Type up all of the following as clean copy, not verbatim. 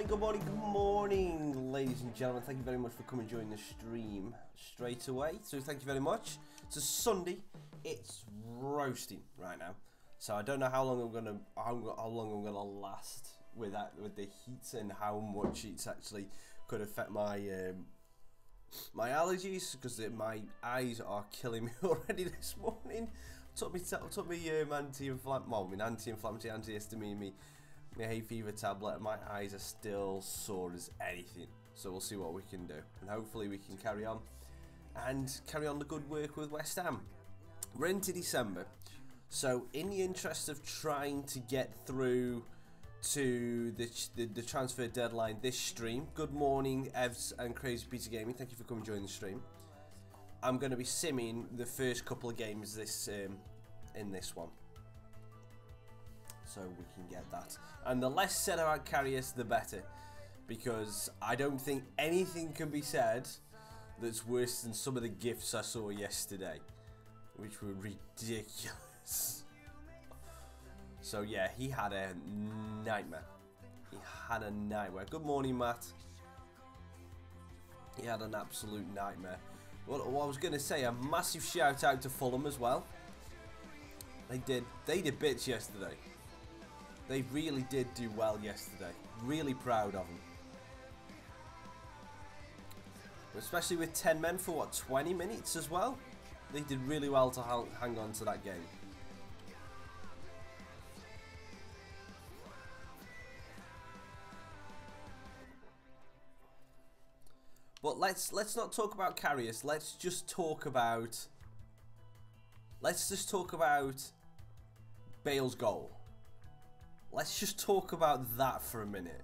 Good morning, ladies and gentlemen. Thank you very much for coming and joining the stream straight away. So thank you very much. It's a Sunday. It's roasting right now. So I don't know how long I'm gonna last with the heat and how much it's actually could affect my my allergies, because my eyes are killing me already this morning. Took me anti-inflammatory, antihistamine, my hay fever tablet, and my eyes are still sore as anything. So we'll see what we can do, and hopefully we can carry on the good work with West Ham. We're into December, so in the interest of trying to get through to the transfer deadline this stream, good morning Evs and Crazy Peter Gaming, thank you for coming and joining the stream. I'm going to be simming the first couple of games this in this one, so we can get that. And the less said about Karius, the better, because I don't think anything can be said that's worse than some of the gifts I saw yesterday, which were ridiculous. So yeah, he had a nightmare. Good morning, Matt. He had an absolute nightmare. Well, I was going to say, a massive shout out to Fulham as well. They did bits yesterday. They really did do well yesterday. Really proud of them. Especially with 10 men for, what, 20 minutes as well? They did really well to hang on to that game. But let's not talk about Karius. Let's just talk about Bale's goal. Let's just talk about that for a minute.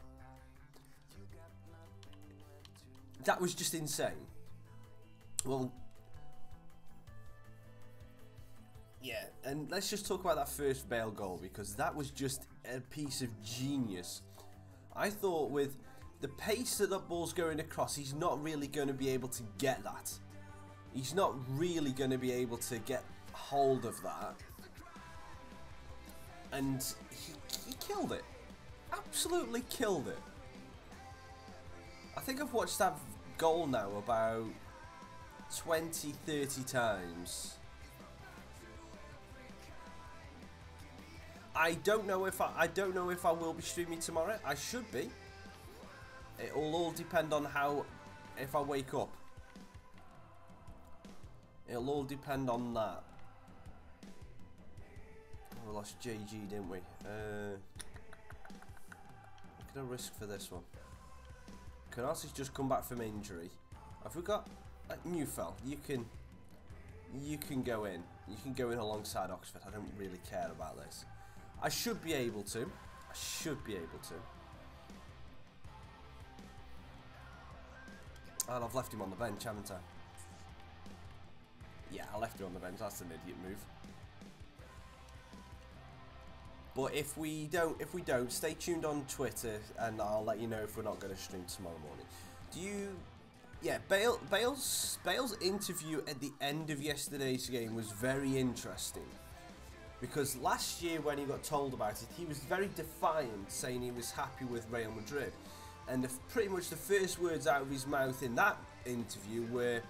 That was just insane. Well, yeah, and let's just talk about that first Bale goal, because that was just a piece of genius. I thought with the pace that ball's going across, he's not really going to be able to get that. He's not really going to be able to get hold of that, and he killed it. Absolutely killed it. I think I've watched that goal now about 20, 30 times. I don't know if I will be streaming tomorrow. I should be. It will all depend on if I wake up. It'll all depend on that. We lost JG, didn't we? Look at the risk for this one. Canarsi's just come back from injury. Have we got Newfell? You can go in. You can go in alongside Oxford. I don't really care about this. I should be able to. I should be able to. And I've left him on the bench, haven't I? Yeah, I left him on the bench. That's an idiot move. But if we don't, stay tuned on Twitter, and I'll let you know if we're not going to stream tomorrow morning. Yeah, Bale's interview at the end of yesterday's game was very interesting. Because last year when he got told about it, he was very defiant, saying he was happy with Real Madrid. And pretty much the first words out of his mouth in that interview were,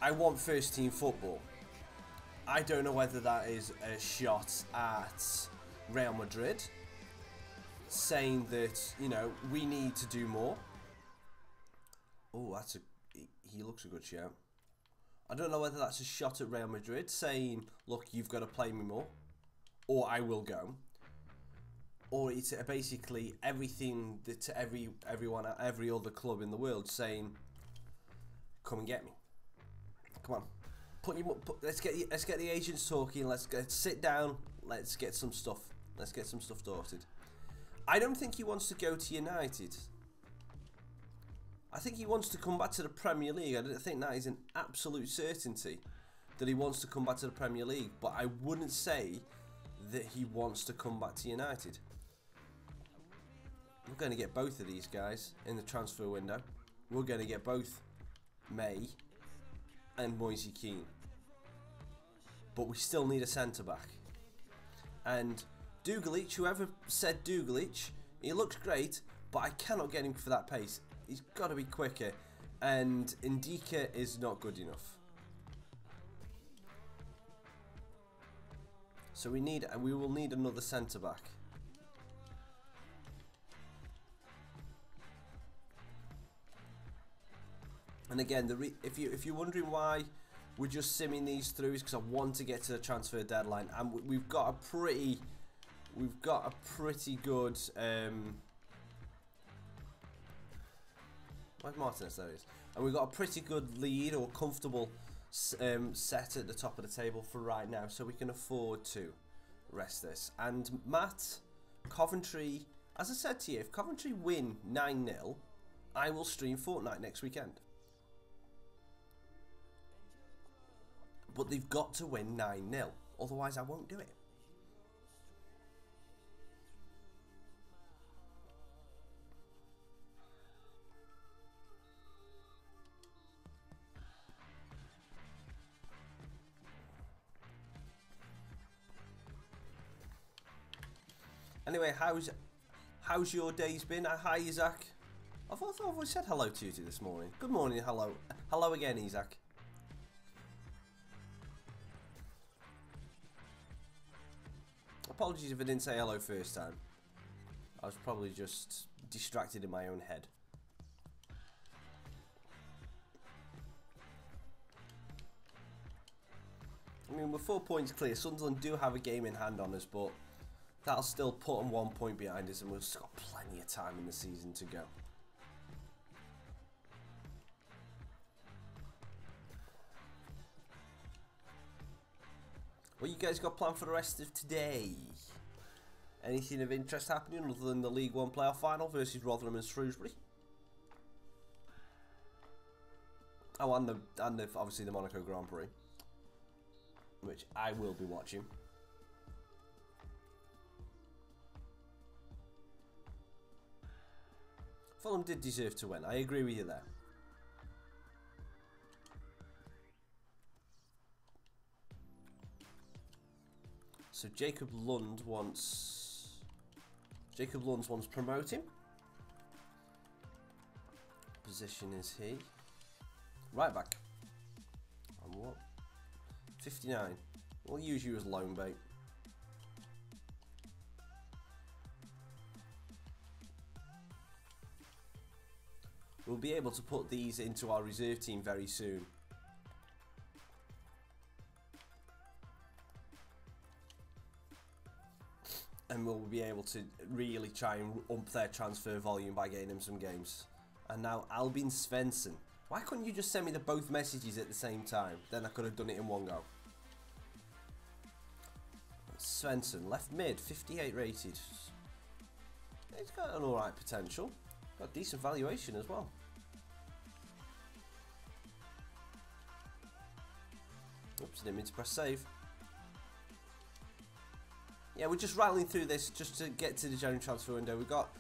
I want first team football. I don't know whether that is a shot at Real Madrid, saying that, you know, we need to do more. Oh, he looks a good shout. I don't know whether that's a shot at Real Madrid, saying, look, you've got to play me more, or I will go. Or it's basically everything that everyone at every other club in the world saying, come and get me. Come on, let's get the agents talking. Let's sit down. Let's get some stuff. Let's get some stuff sorted. I don't think he wants to go to United. I think he wants to come back to the Premier League. I don't think that is an absolute certainty that he wants to come back to the Premier League. But I wouldn't say that he wants to come back to United. We're going to get both of these guys in the transfer window. We're going to get both May and Moise Keane. But we still need a centre-back. And Duglic, whoever said Duglic, he looks great, but I cannot get him for that pace. He's got to be quicker. And Ndika is not good enough. So we will need another centre-back. And again, if you're wondering why we're just simming these through, is because I want to get to the transfer deadline, and we've got a pretty good. Where's Martinez? There he is. And we've got a pretty good lead or comfortable set at the top of the table for right now, so we can afford to rest this. And Matt, Coventry, as I said to you, if Coventry win 9-0, I will stream Fortnite next weekend. But they've got to win 9-0, otherwise I won't do it. Anyway, how's your days been? Hi, Isaac. I thought I said hello to you this morning. Good morning, hello. Hello again, Isaac. Apologies if I didn't say hello first time. I was probably just distracted in my own head. I mean, we're 4 points clear. Sunderland do have a game in hand on us, but that'll still put them 1 point behind us, and we've still got plenty of time in the season to go. What you guys got planned for the rest of today? Anything of interest happening other than the League One playoff final versus Rotherham and Shrewsbury? Oh, and obviously the Monaco Grand Prix, which I will be watching. Fulham did deserve to win. I agree with you there. So Jacob Lund wants promoting. Position is he? Right back. And what? 59. We'll use you as loan bait. We'll be able to put these into our reserve team very soon. And we'll be able to really try and up their transfer volume by getting them some games. And now Albin Svensson. Why couldn't you just send me the both messages at the same time? Then I could have done it in one go. Svensson, left mid, 58 rated. He's got an alright potential. Got decent valuation as well. Oops, didn't mean to press save. Yeah, we're just rattling through this just to get to the January transfer window. We've got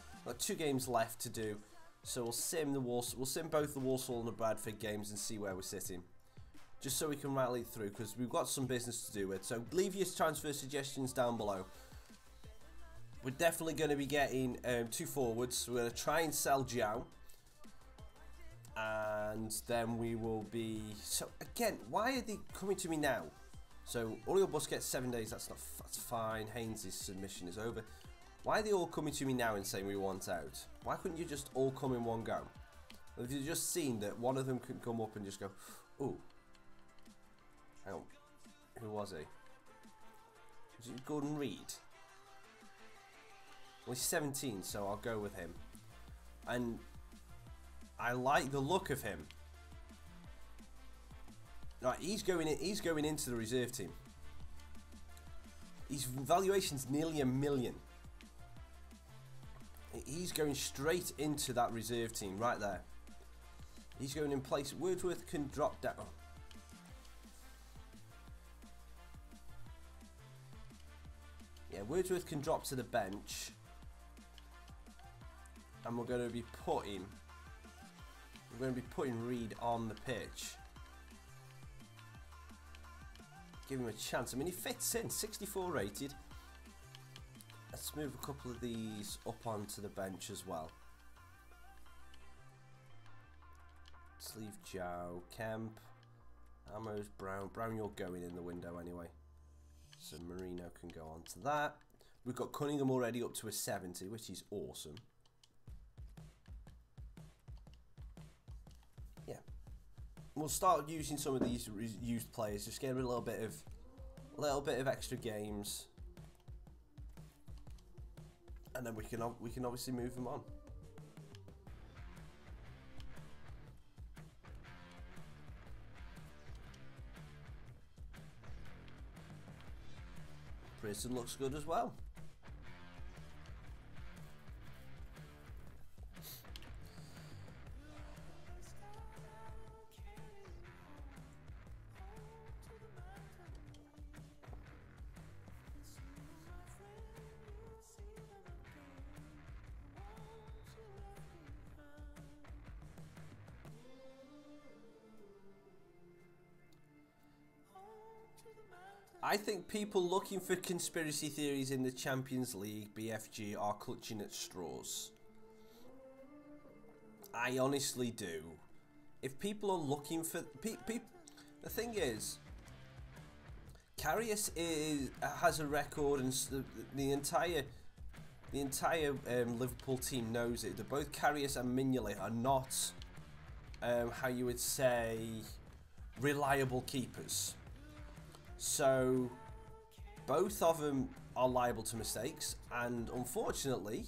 2 games left to do, so we'll sim both the Walsall and the Bradford games and see where we're sitting, just so we can rattle it through, because we've got some business to do with. So leave your transfer suggestions down below. We're definitely going to be getting 2 forwards. We're going to try and sell Jiao, and then we will be. So again, why are they coming to me now? So Oriel Bus gets 7 days. That's fine. Haynes' submission is over. Why are they all coming to me now and saying we want out? Why couldn't you just all come in one go? Have you just seen that one of them can come up and just go, ooh, hang on, who was he? Was it Gordon Reed? Well, he's 17, so I'll go with him. And I like the look of him. Right, he's going into the reserve team. His valuation's nearly $1 million. He's going straight into that reserve team right there. He's going in place. Wordsworth can drop down. Oh. Yeah, Wordsworth can drop to the bench. And we're going to be putting Reed on the pitch. Give him a chance. I mean, he fits in. 64 rated. Let's move a couple of these up onto the bench as well. Sleeve Joe, Kemp, Amos, Brown. Brown, you're going in the window anyway. So Marino can go on to that. We've got Cunningham already up to a 70, which is awesome. Yeah. We'll start using some of these used players, just get a little bit of extra games, and then we can obviously move them on. Prison looks good as well. I think people looking for conspiracy theories in the Champions League, BFG, are clutching at straws. I honestly do. If people are looking for... the thing is, Karius has a record, and the entire Liverpool team knows it. Both Karius and Mignolet are not, how you would say, reliable keepers. So both of them are liable to mistakes, and unfortunately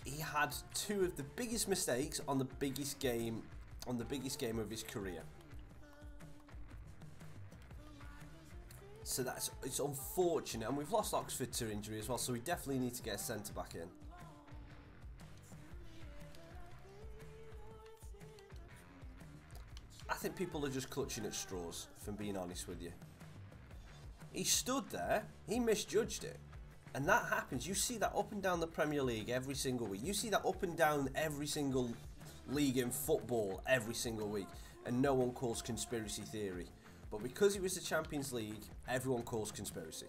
he had 2 of the biggest mistakes on the biggest game of his career. So it's unfortunate, and we've lost Oxford to injury as well, so we definitely need to get a centre back in. I think people are just clutching at straws, if I'm being honest with you. He stood there, he misjudged it. And that happens. You see that up and down the Premier League every single week. You see that up and down every single league in football every single week. And no one calls conspiracy theory. But because it was the Champions League, everyone calls conspiracy.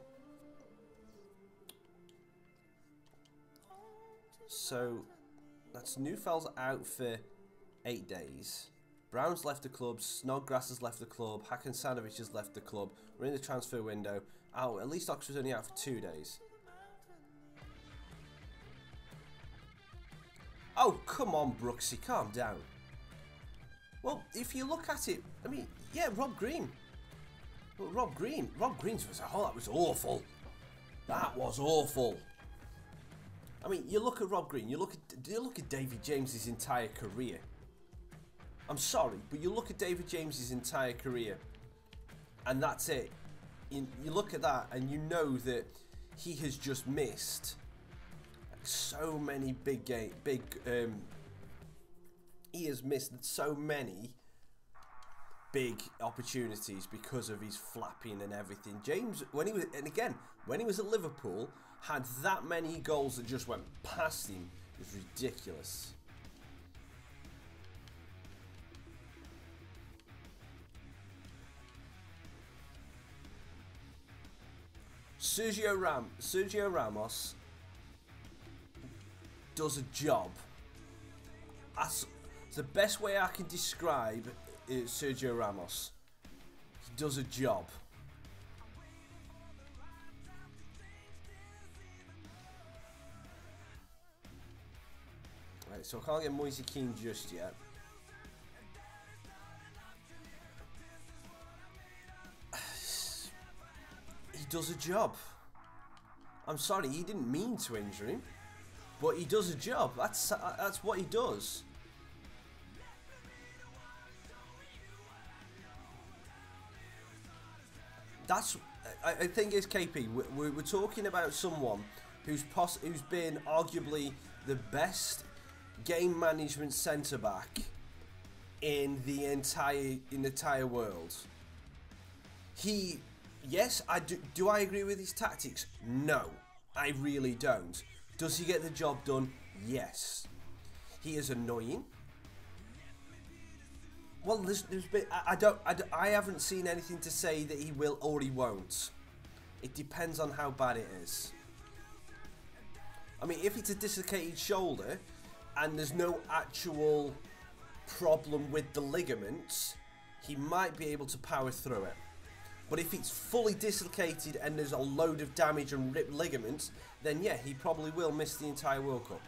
So that's Neufield's out for 8 days. Brown's left the club, Snodgrass has left the club, Hakan-Sanovic has left the club. We're in the transfer window. Oh, at least Oxford's only out for 2 days. Oh, come on, Brooksy, calm down. Well, if you look at it, I mean, yeah, Rob Green. Well, Rob Green's was, oh, that was awful. That was awful. I mean, you look at Rob Green, you look at David James's entire career. I'm sorry, but you look at David James's entire career, and that's it. You look at that, and you know that he has just missed so many he has missed so many big opportunities because of his flapping and everything. James, when he was at Liverpool, had that many goals that just went past him. It was ridiculous. Sergio Ramos does a job. That's the best way I can describe Sergio Ramos. He does a job. Right, so I can't get Moise Kean just yet. He does a job. I'm sorry, he didn't mean to injure him, but he does a job. That's what he does. I think it's KP. We're talking about someone who's been arguably the best game management centre back in the entire world. Yes, I do. Do I agree with his tactics? No, I really don't. Does he get the job done? Yes. He is annoying. Well, there's been, I haven't seen anything to say that he will or he won't. It depends on how bad it is. I mean, if it's a dislocated shoulder and there's no actual problem with the ligaments, he might be able to power through it. But if it's fully dislocated and there's a load of damage and ripped ligaments, then yeah, he probably will miss the entire World Cup.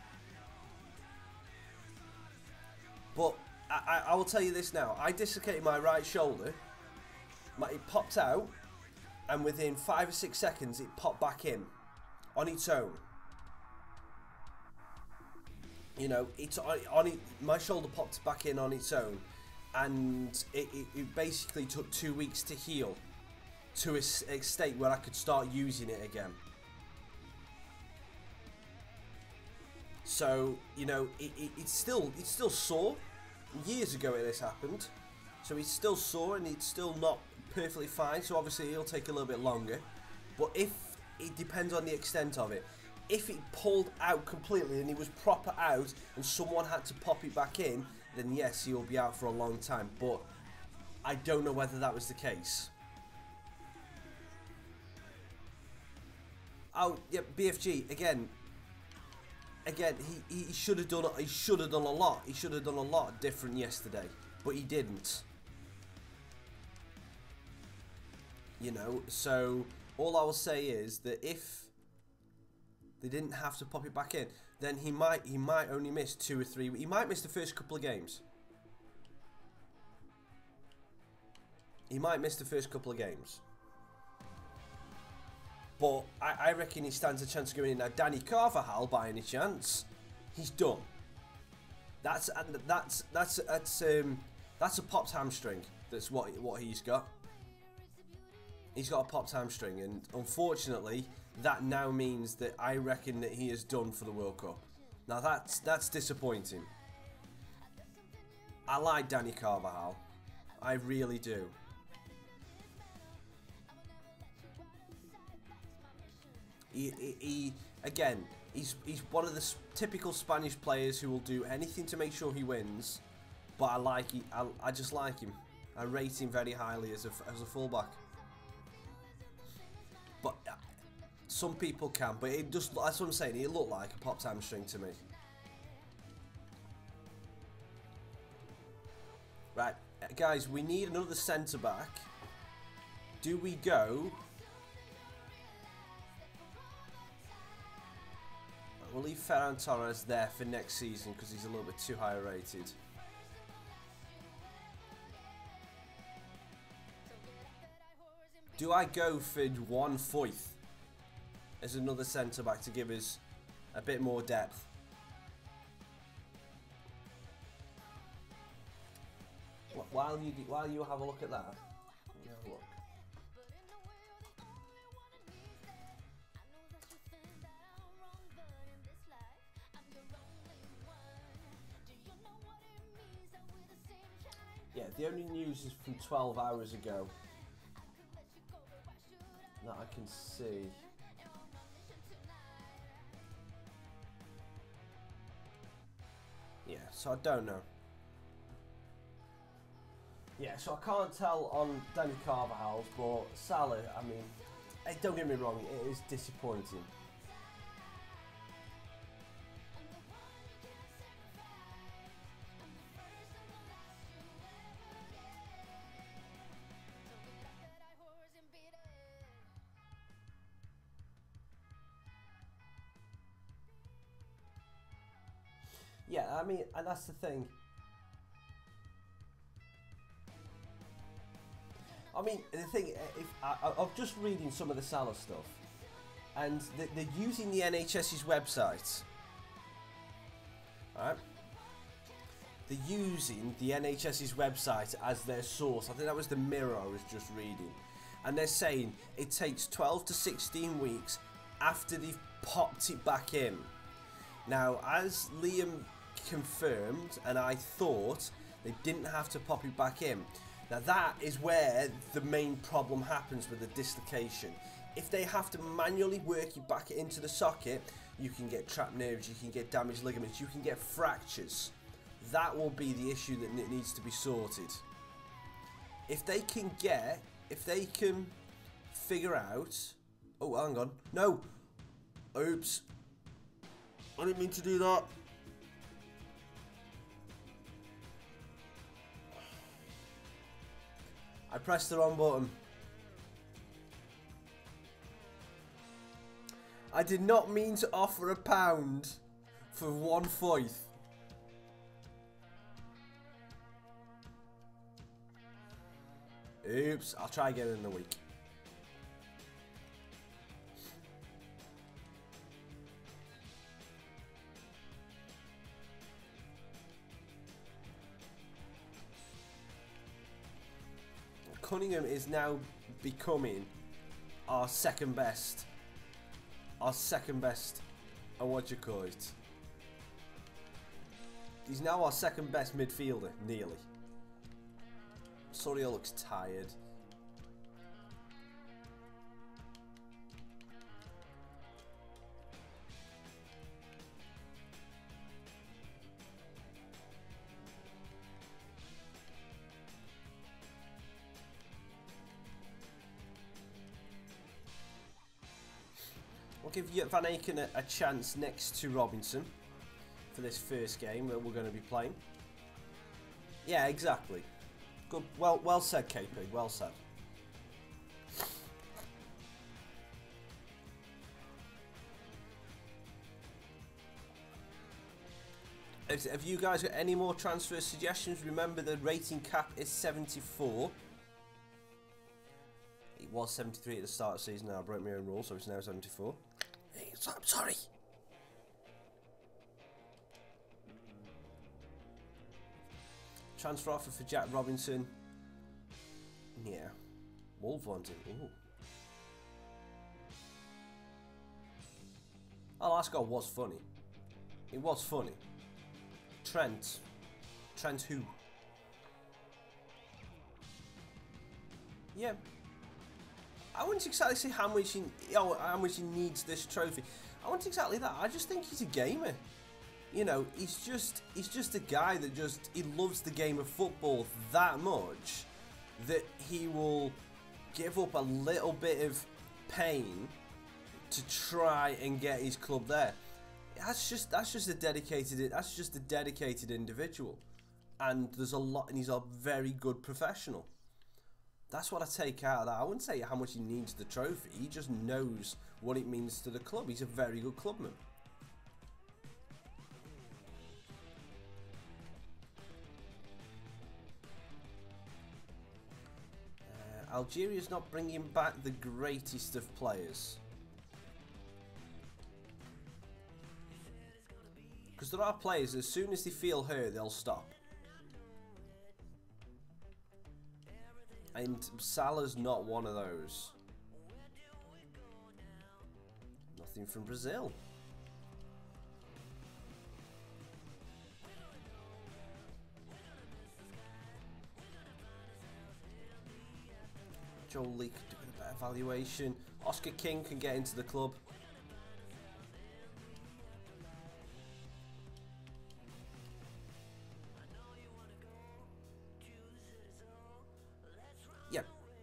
But I will tell you this now. I dislocated my right shoulder. It popped out, and within 5 or 6 seconds, it popped back in on its own. You know, my shoulder popped back in on its own, and it basically took 2 weeks to heal to a state where I could start using it again. So, you know, it's still sore. Years ago this happened, so it's still sore and it's still not perfectly fine, so obviously it'll take a little bit longer. But if it depends on the extent of it. If it pulled out completely and it was proper out and someone had to pop it back in, then yes, he'll be out for a long time. But I don't know whether that was the case. Oh yeah, BFG again. He should have done. He should have done a lot. He should have done a lot different yesterday, but he didn't. You know. So all I will say is that if they didn't have to pop it back in, then he might only miss 2 or 3. He might miss the first couple of games. He might miss the first couple of games. But I reckon he stands a chance of going in. Now, Danny Carvajal, by any chance, he's done. That's a popped hamstring. That's what he's got. He's got a popped hamstring, and unfortunately, that now means that I reckon that he is done for the World Cup. Now that's disappointing. I like Danny Carvajal, I really do. He's one of the typical Spanish players who will do anything to make sure he wins. But I just like him. I rate him very highly as a fullback. But some people can, but it just, that's what I'm saying, it looked like a popped hamstring to me. Right, guys, we need another centre-back. Do we go? We'll leave Ferran Torres there for next season because he's a little bit too high rated. Do I go for Juan Foyth as another centre-back to give us a bit more depth? While you have a look at that, let me have a look. Yeah, the only news is from 12 hours ago that I can see. Yeah, so I don't know. Yeah, so I can't tell on Danny Carvajal's, but Salah, I mean, don't get me wrong, it is disappointing. Yeah, I mean, and that's the thing. I mean, the thing, if I'm just reading some of the Salah stuff, and they're using the NHS's website. Alright? They're using the NHS's website as their source. I think that was the Mirror I was just reading. And they're saying it takes 12 to 16 weeks after they've popped it back in. Now, as Liam confirmed, and I thought, they didn't have to pop it back in. Now that is where the main problem happens with the dislocation. If they have to manually work it back into the socket, you can get trapped nerves, you can get damaged ligaments, you can get fractures. That will be the issue that needs to be sorted. If they can figure out... Oh, hang on. No! Oops. I didn't mean to do that. I pressed the wrong button. I did not mean to offer £1 for Juan Foyth. Oops, I'll try again in a week. Cunningham is now becoming our second best. And what you call it? He's now our second best midfielder, nearly. Soria looks tired. We'll give Van Aken a chance next to Robinson for this first game that we're going to be playing. Yeah, exactly. Good. Well said, KP. Well said. Have you guys got any more transfer suggestions? Remember, the rating cap is 74. It was 73 at the start of the season. Now I broke my own rule, so it's now 74. Hey, I'm sorry. Transfer offer for Jack Robinson. Yeah. Wolverhampton. Ooh. Oh, that goal was funny. It was funny. Trent. Trent who? Yeah. I wouldn't exactly say how much he needs this trophy. I wouldn't exactly that. I just think he's a gamer. You know, he's just a guy that he loves the game of football that much that he will give up a little bit of pain to try and get his club there. That's just a dedicated individual, and there's a lot, and he's a very good professional. That's what I take out of that. I wouldn't say how much he needs the trophy. He just knows what it means to the club. He's a very good clubman. Algeria's not bringing back the greatest of players. Because there are players, as soon as they feel hurt, they'll stop. And Salah's not one of those. Nothing from Brazil. Jolie could do a better valuation. Oscar King can get into the club.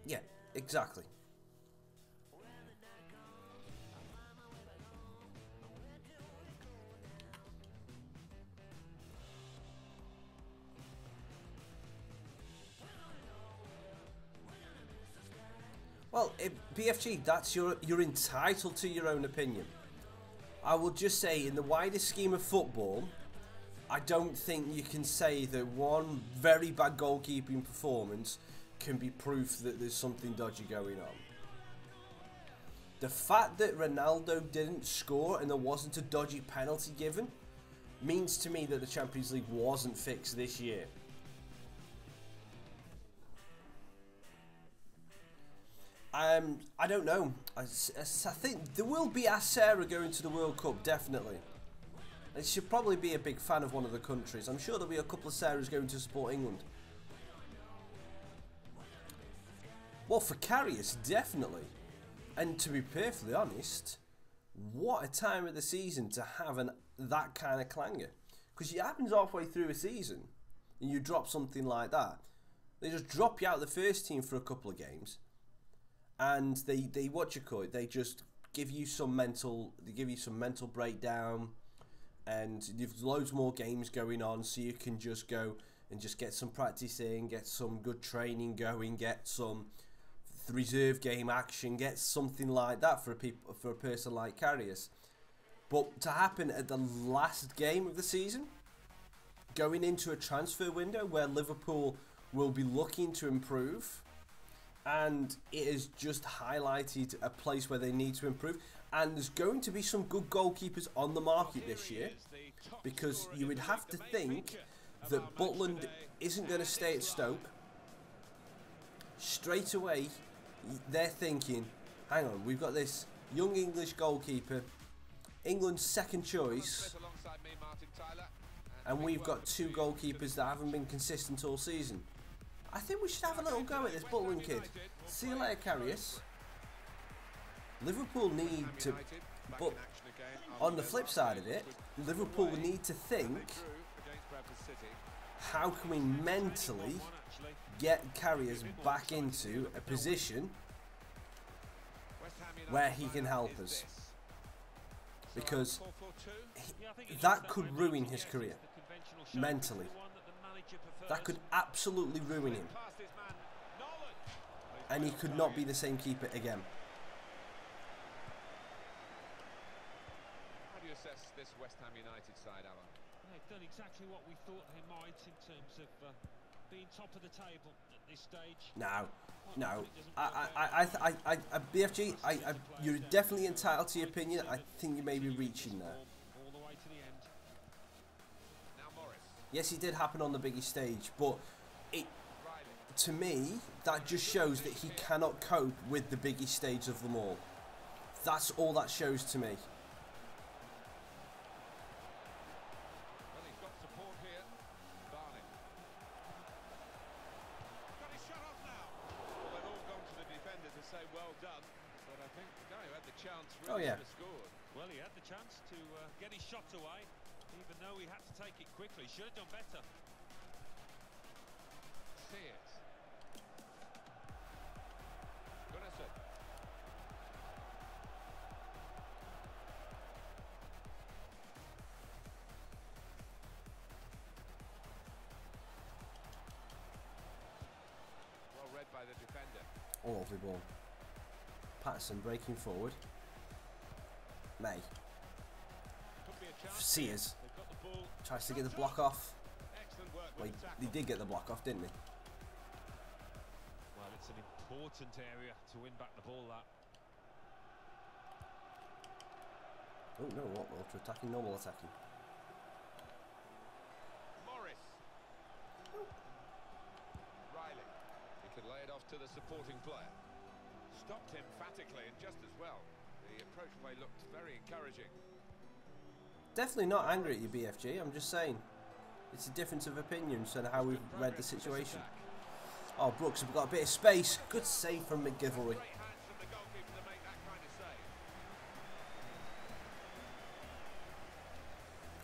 Yeah, exactly. Well, BFG, that's you're entitled to your own opinion. I will just say, in the wider scheme of football, I don't think you can say that one very bad goalkeeping performance can be proof that there's something dodgy going on. The fact that Ronaldo didn't score and there wasn't a dodgy penalty given means to me that the Champions League wasn't fixed this year. I don't know. I think there will be a Sarah going to the World Cup, definitely. And she should probably be a big fan of one of the countries. I'm sure there'll be a couple of Sarahs going to support England. Well, for Karius, definitely. And to be perfectly honest, what a time of the season to have that kind of clanger. Because it happens halfway through a season, and you drop something like that. They just drop you out of the first team for a couple of games, and they what you call it, they just give you some mental breakdown, and there's loads more games going on, so you can just go and just get some practice in, get some good training going, get some reserve game action, get something like that for a person like Karius. But to happen at the last game of the season, going into a transfer window where Liverpool will be looking to improve, and it has just highlighted a place where they need to improve, and there's going to be some good goalkeepers on the market this year, because you would have to think that Butland isn't going to stay at Stoke. Straight away they're thinking, hang on, we've got this young English goalkeeper, England's second choice, and we've got two goalkeepers that haven't been consistent all season. I think we should have a little go at this Butland kid. See you later, Karius. Liverpool need to, but on the flip side of it, Liverpool need to think, how can we mentally get Karius back into a position where he can help us, because that could ruin his career mentally. That could absolutely ruin him, and he could not be the same keeper again. How do you assess this West Ham United side, Alan? They've done exactly what we thought they might in terms of being top of the table at this stage. No. BFG, you're definitely entitled to your opinion. I think you may be reaching there. All the way to the end. Now Morris. Yes, it did happen on the biggest stage, but to me, that just shows that he cannot cope with the biggest stage of them all. That's all that shows to me. Well, he's got support here. Barney. Got his shot off now. Well, they've all gone to the defender to say well done, but I think the guy who had the chance really should have scored. Well, he had the chance to get his shot away, even though he had to take it quickly. Should have done better. See it. Oh, lovely ball. Patterson breaking forward. May. Sears tries to get the block off. Well, he did get the block off, didn't he? Well, it's an important area to win back the ball, that. Oh, no, what? Ultra attacking, normal attacking. Morris. Riley. He could lay it off to the supporting player. Stopped emphatically and just as well. The approach play looked very encouraging. Definitely not angry at you, BFG. I'm just saying it's a difference of opinions and how we've read the situation. Oh, Brooks have got a bit of space. Good save from McGilvery.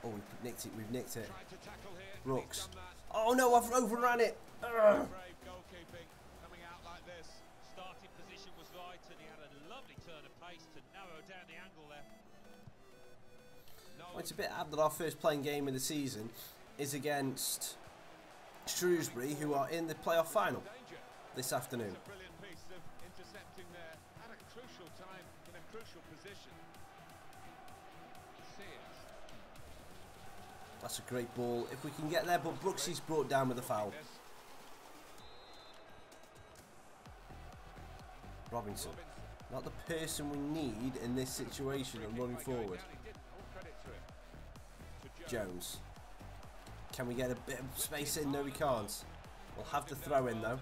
Oh, we've nicked it. We've nicked it. Brooks. Oh no, I've overran it. Ugh. Starting position was right, and he had a lovely turn of pace to narrow down the angle there. Well, it's a bit odd that our first playing game of the season is against Shrewsbury, who are in the playoff final this afternoon. A brilliant piece of intercepting there at a crucial time in a crucial position. That's a great ball if we can get there, but Brooksy's brought down with a foul. Robinson, not the person we need in this situation and running forward. Jones, can we get a bit of space in? No, we can't. We'll have to throw in though.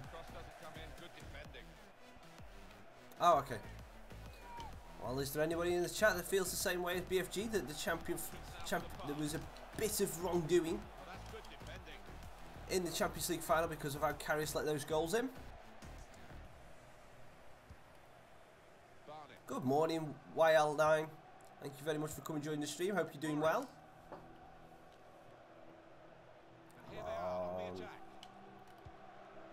Oh, okay. Well, is there anybody in the chat that feels the same way as BFG, that the there was a bit of wrongdoing in the Champions League final because of how Karius let those goals in? Good morning, YL9. Thank you very much for coming and joining the stream. Hope you're doing well.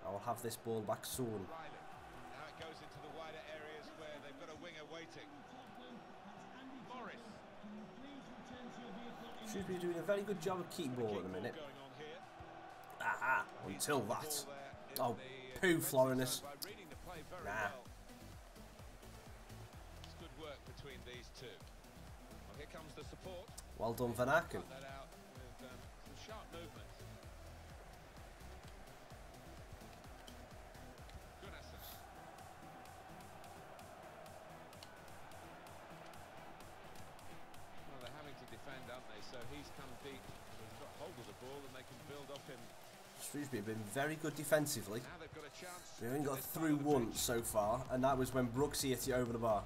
I'll have this ball back soon. Now it goes into the wider areas where they've got a winger waiting. Morris. Should be doing a very good job of keep ball at the minute. Aha, until that. Oh, poo, Florinus. Nah. It's good work between these two. Well, here comes the support. Well done, Van Aken. That out with some sharp movement. Well, they're having to defend, aren't they? So he's come deep. They've got hold of the ball and they can build off him. Shrewsbury have been very good defensively. Now they've got a chance. We only got through once so far, and that was when Brooksy hit it over the bar.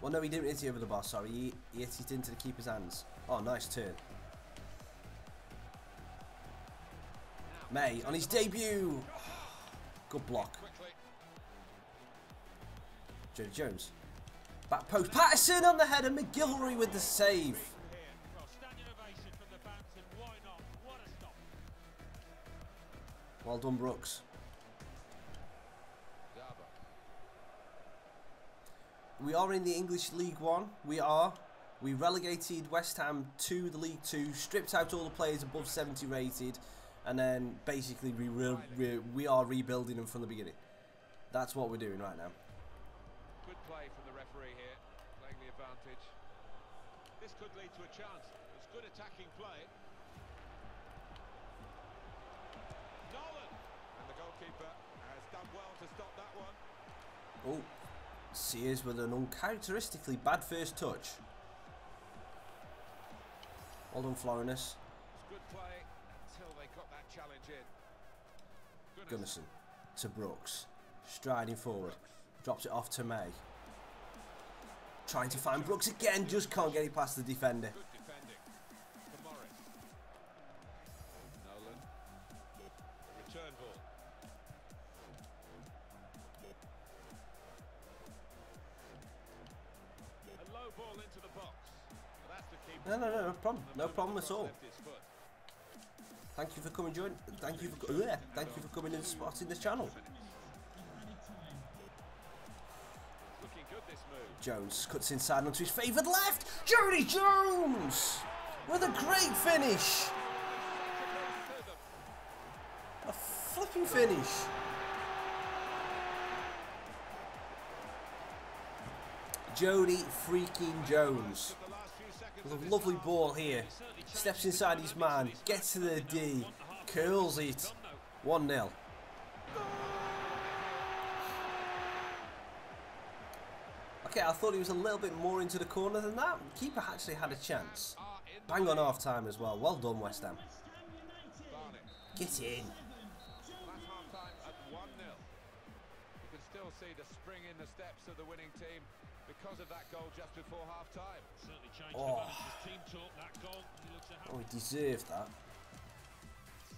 Well, no, he didn't hit it over the bar, sorry. He hit it into the keeper's hands. Oh, nice turn. May on his debut. Good block. Jody Jones. Back post. Patterson on the head and McGilvery with the save. Well done, Brooks. We are in the English League One. We relegated West Ham to the League Two, stripped out all the players above 70 rated, and then basically we are rebuilding them from the beginning. That's what we're doing right now. Good play from the referee here, playing the advantage. This could lead to a chance. It's good attacking play. And the goalkeeper has done well to stop that one. Oh, Sears with an uncharacteristically bad first touch. Well done, Florinus. It's good play until they got that challenge in. Gunnarsson to Brooks, striding forward, drops it off to May. Trying to find Brooks again, just can't get it past the defender. Good defending for Morris. Nolan. Return ball. A low ball into the box. Well, that's the keeper. No problem. No problem at all. Thank you for coming, join. Thank you for coming and spotting this channel. Looking good, this move. Jones cuts inside onto his favoured left. Jody Jones with a great finish. A flipping finish. Jody freaking Jones. With a lovely ball here. Steps inside his man. Gets to the D. Curls it. 1-0. Okay, I thought he was a little bit more into the corner than that. Keeper actually had a chance. Bang on half time as well. Well done, West Ham. Get in. That's half-time at 1-0. You can still see the spring in the steps of the winning team because of that goal just before half-time. Certainly changed the balance. His team took that goal. He looks Oh, he deserved that.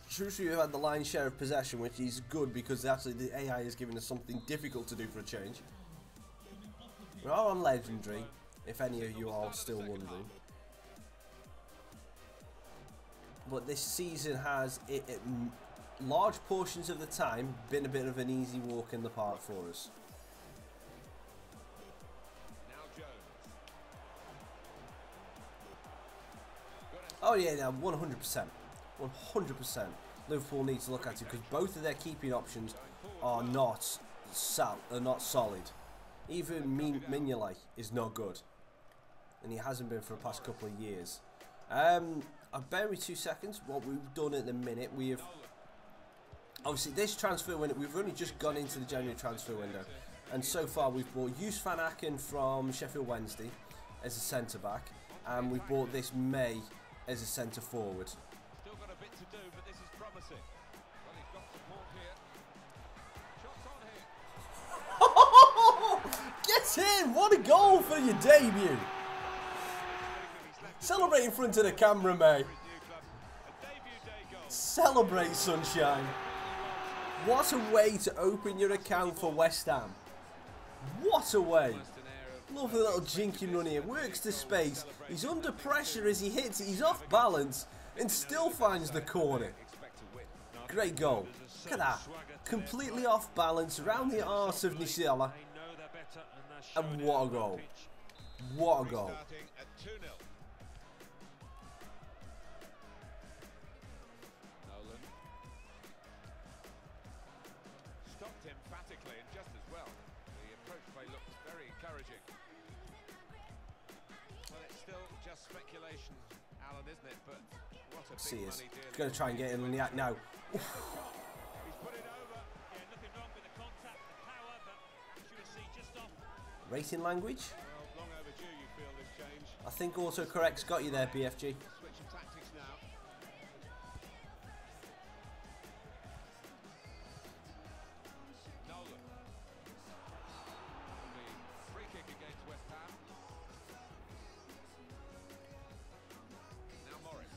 Shrewsbury have had the lion's share of possession, which is good because actually the AI is giving us something difficult to do for a change. We are on Legendary, if any of you are still wondering. But this season has, large portions of the time, been a bit of an easy walk in the park for us. Oh yeah, now 100%. 100%. Liverpool need to look at it because both of their keeping options are not solid. Even Mignolet is not good, and he hasn't been for the past couple of years. Bear me 2 seconds. What we've done at the minute, we have obviously this transfer window. We've only just gone into the January transfer window, and so far we've bought Joos van Aken from Sheffield Wednesday as a centre back, and we've bought this May as a centre forward. Still got a bit to do, but this is promising. Well, he's got support here. Shots on here. Get in! What a goal for your debut! Celebrate in front of the camera, May. Celebrate, sunshine. What a way to open your account for West Ham. What a way. Lovely little jinking run here. Works the space. He's under pressure as he hits it. He's off balance and still finds the corner. Great goal. Look at that. Completely off balance around the arse of Nisela. And what a goal. What a goal. Stopped emphatically and just as well. The approach play looked very encouraging. Well, it's still just speculation, Alan, isn't it? But what a big money deal. He's going to try and get in on the act now. He's put it over. Yeah, nothing wrong with the contact, the power, but accuracy just off. Racing language? Well, long overdue, you feel, this change. I think autocorrect's got you there, BFG. Switch of tactics now. Nolan. The free kick against West Ham. Now Morris.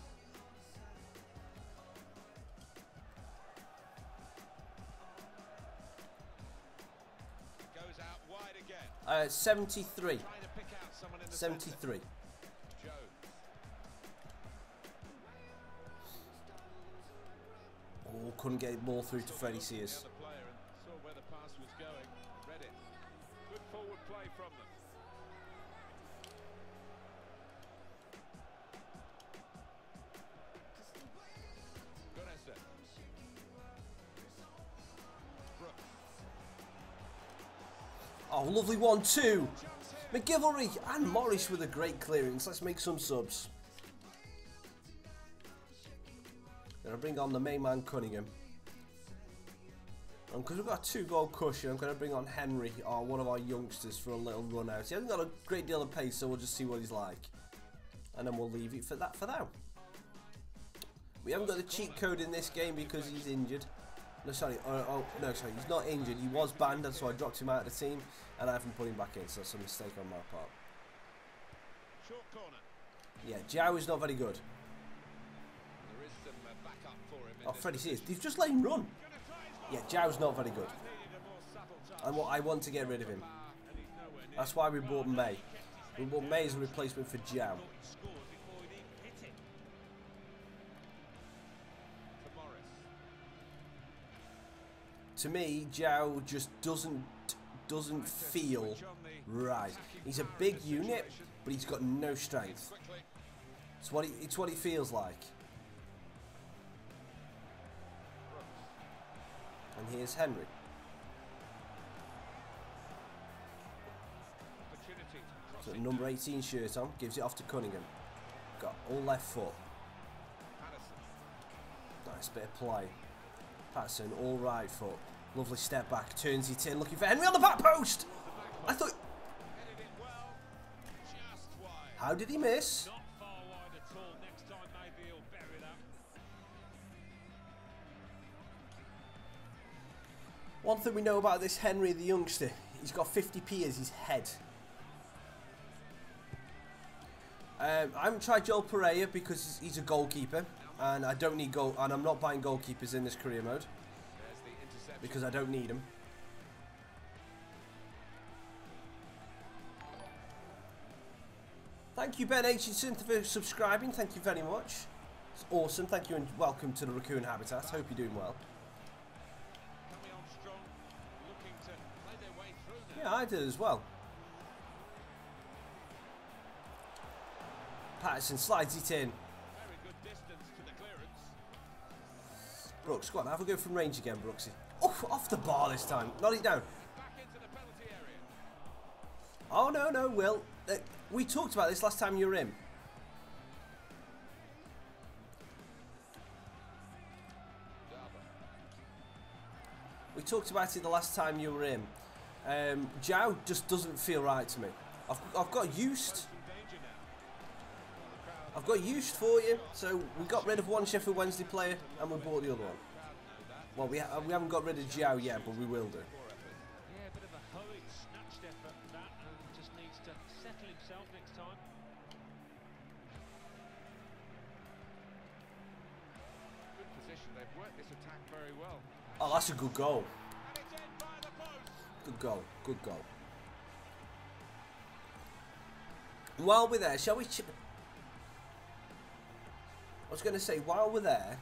Goes out wide again. 73. Trying to pick out someone in the 73. Jones. Oh, couldn't get the ball through to Freddie Sears. The player and saw where the pass was going. Read it. Good forward play from them. Good. Oh, lovely 1-2. McGilvery and Morris with a great clearance. Let's make some subs. Gonna bring on the main man Cunningham. And because we've got a 2-goal cushion, I'm gonna bring on Henry, or one of our youngsters, for a little run out. He hasn't got a great deal of pace, so we'll just see what he's like. And then we'll leave it for that for now. We haven't got the cheat code in this game because he's injured. No, sorry. No, sorry. He's not injured. He was banned, so I dropped him out of the team, and I haven't put him back in. So that's a mistake on my part. Short corner. Yeah, Jow is not very good. There is some backup for him. Oh, Freddie Sears. They've just let him run. Yeah, Jow's not very good. And I want to get rid of him. That's why we bought May. We bought May as a replacement for Jow. To me, Jow just doesn't feel right. He's a big unit, but he's got no strength. It's what he feels like. And here's Henry. Opportunity to crossing. Put the number 18 shirt on, gives it off to Cunningham. Got all left foot. Nice bit of play. Patterson, all right foot. Lovely step back, turns it in, looking for Henry on the back post. I thought. Headed it well, just wide. How did he miss? Not far wide at all. Next time maybe he'll bury that. One thing we know about this Henry the youngster, he's got 50p as his head. I haven't tried Joel Pereira because he's a goalkeeper, and I don't need goal, and I'm not buying goalkeepers in this career mode There's the interception. because I don't need them. Thank you, Ben Aitchison, for subscribing. Thank you very much. It's awesome. Thank you and welcome to the Raccoon Habitat. Hope you're doing well. Coming on strong, looking to play their way through now. Yeah, I did as well. Patterson slides it in. Very good distance to the clearance. Brooks, go on, have a go from range again, Brooksy. Oh, off the bar this time. Not it down. Back into the penalty area. Oh, no, no, Will. We talked about this last time you were in. We talked about it the last time you were in. Jow just doesn't feel right to me. I've got used. Some danger now. I've got used for you. So we got rid of one Sheffield Wednesday player and we bought the other one. Well, we haven't got rid of Jow yet, but we will do. Yeah, a bit of a hurried, snatched effort that, and just needs to settle himself next time. Good position. They've worked this attack very well. Oh, that's a good goal. And it's in by the post. Good goal. Good goal. While we're there, shall we... I was going to say, while we're there,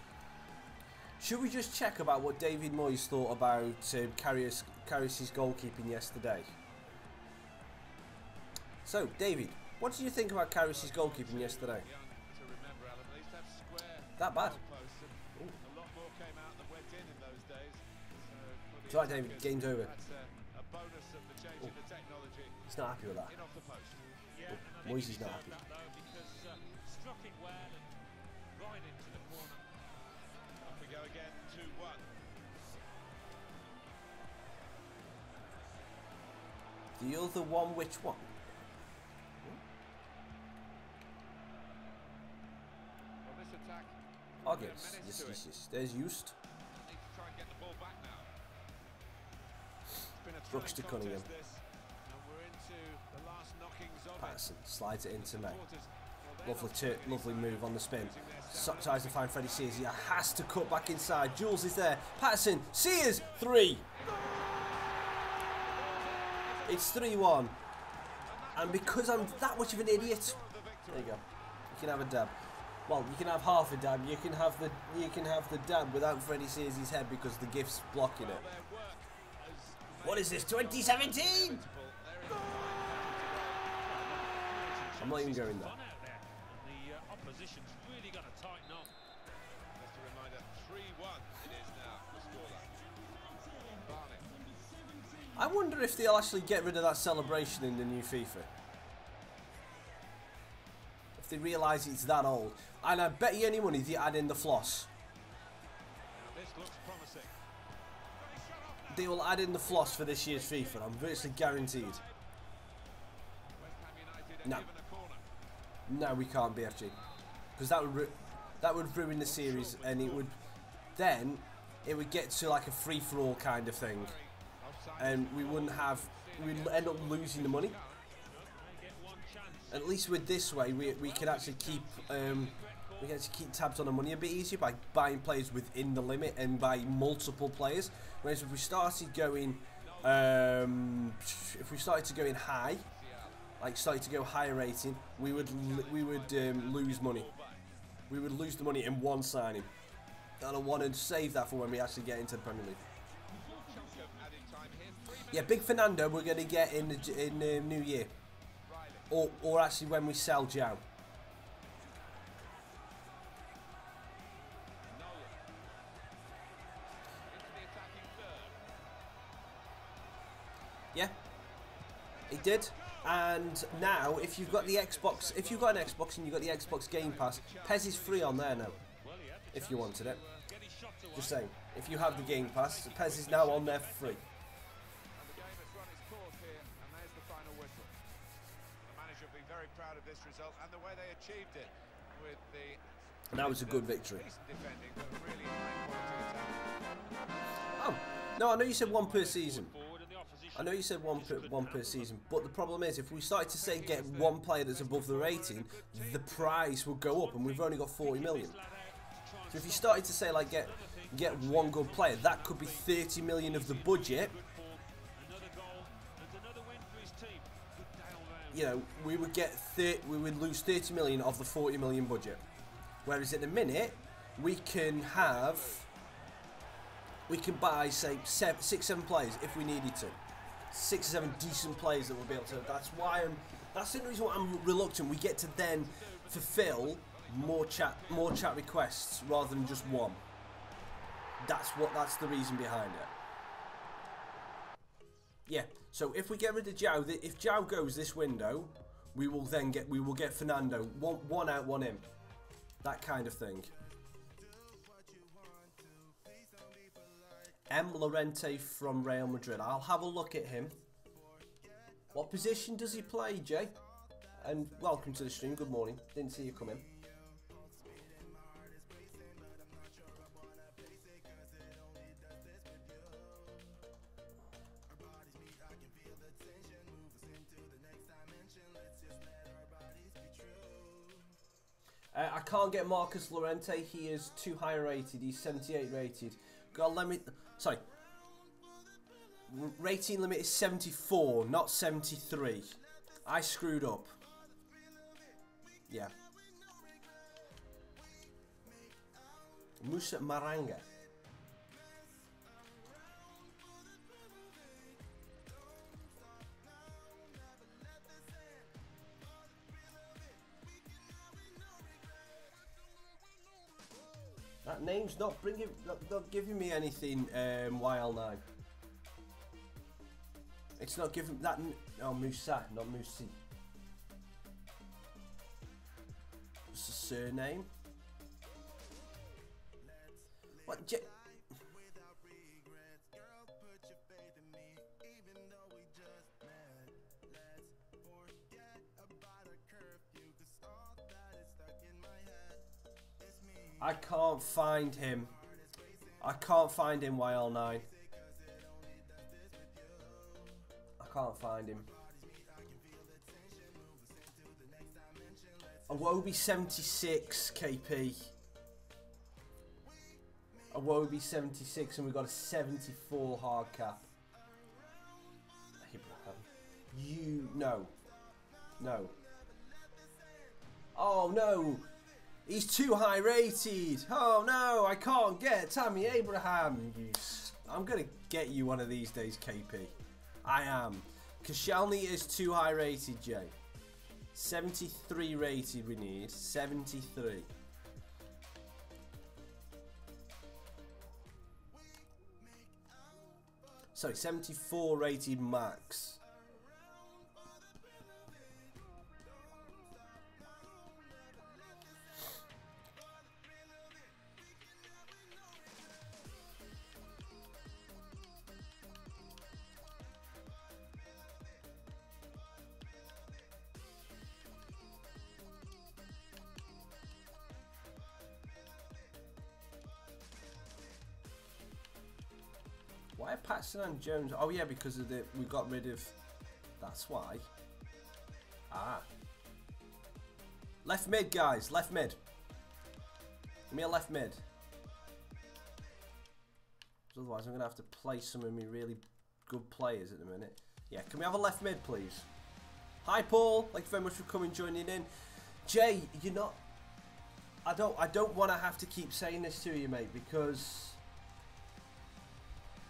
should we just check about what David Moyes thought about Karius' goalkeeping yesterday? So, David, what did you think about Karius' goalkeeping yesterday? Young to remember, Alan. They used to have square That bad? goalposts, and a lot more came out than went in those days. It's all right, David. Game's over. That's a bonus of the change in the technology. He's not happy with that. In off the post. Yeah, and I think Moyes he is not deserved happy. that though, because struck it well and right into the corner. Off we go again, 2-1. The other one, which one? Well, this attack Oh, will be a yes. menace Yes, to yes, it. yes. There's Just. Need to try and get the ball back now. It's been a Brooks to thrilling Cunningham. contest this, and we're into the last knockings of Patterson slides it into May. Supporters, well, they're Lovely not move on the spin. losing their stamina. Tries to find Freddie Sears. He has to cut back inside. Jules is there. Patterson. Sears. 3. It's 3-1. And because I'm that much of an idiot, there you go. You can have a dab. Well, you can have half a dab. You can have the dab without Freddie Sears' head because the gift's blocking it. Their work has What is this? 2017? I'm not even going there. Fun out there, and the opposition's really got to tighten up. Just a reminder, 3-1 it is now, the scoreline. Barnett. I wonder if they'll actually get rid of that celebration in the new FIFA. If they realise it's that old. And I bet you any money they add in the floss. Now this looks promising. Very shot off now. They will add in the floss for this year's FIFA. I'm virtually guaranteed. West Ham United are No. given a corner. No, we can't, BFG. Because that would ruin the series, and it would get to like a free-for-all kind of thing. Offside. And we wouldn't have, we'd end up losing the money. They get one chance. At least with this way, we can actually keep tabs on the money a bit easier by buying players within the limit and by multiple players. Whereas if we started going, high, like started to go higher rating, we would lose money. We would lose the money in one signing. And I want to save that for when we actually get into the Premier League. Chunk of added time here. 3 Yeah, Big Fernando we're going to get in the New Year. Riley. Or actually when we sell Jow. Nolan. Into the attacking third. Yeah, he did. And now, if you've got the Xbox, if you've got an Xbox and you've got the Xbox Game Pass, PES is free on there now, if you wanted it. Just saying, if you have the Game Pass, PES is now on there for free. And the game has run its course here, and there's the final whistle. The manager will be very proud of this result and the way they achieved it with the... And that was a good victory. Defending, but really high quality attack. Oh, no, I know you said one per season. I know you said one per season, but the problem is, if we started to say get one player that's above the rating, the price will go up, and we've only got 40 million. So if you started to say like get one good player, that could be 30 million of the budget. You know, we would lose 30 million of the 40 million budget. Whereas at the minute, we can buy say 6-7 players if we needed to. 6 or 7 decent players that we'll be able to. That's the reason why I'm reluctant. We get to then fulfill more chat requests rather than just one. That's the reason behind it. Yeah. So if we get rid of João, if João goes this window, we will get Fernando, one out, one in. That kind of thing. M. Llorente from Real Madrid. I'll have a look at him. What position does he play, Jay? And welcome to the stream. Good morning. Didn't see you come in. I can't get Marcus Llorente. He is too high rated. He's 78 rated. God, sorry. Rating limit is 74, not 73. I screwed up. Yeah. Musa Maranga. That name's not giving me anything. YL9. It's not giving that. Oh, Musa, not Musi. What's the surname? What? I can't find him. I can't find him, YL9. I can't find him. Awobi 76 KP. Awobi 76, and we've got a 74 hard cap. Abraham. No. Oh no! He's too high rated. Oh no, I can't get Tammy Abraham. I'm gonna get you one of these days, KP. I am. Koscielny is too high rated, Jay. 73 rated we need. 73. Sorry, 74 rated max. Why are Patson and Jones? Oh yeah, because of we got rid of. That's why. Ah. Left mid, guys. Left mid. Give me a left mid. Otherwise, I'm gonna have to play some of my really good players at the minute. Yeah, can we have a left mid, please? Hi, Paul. Thank you very much for coming, joining in. Jay, you're not. I don't want to have to keep saying this to you, mate, because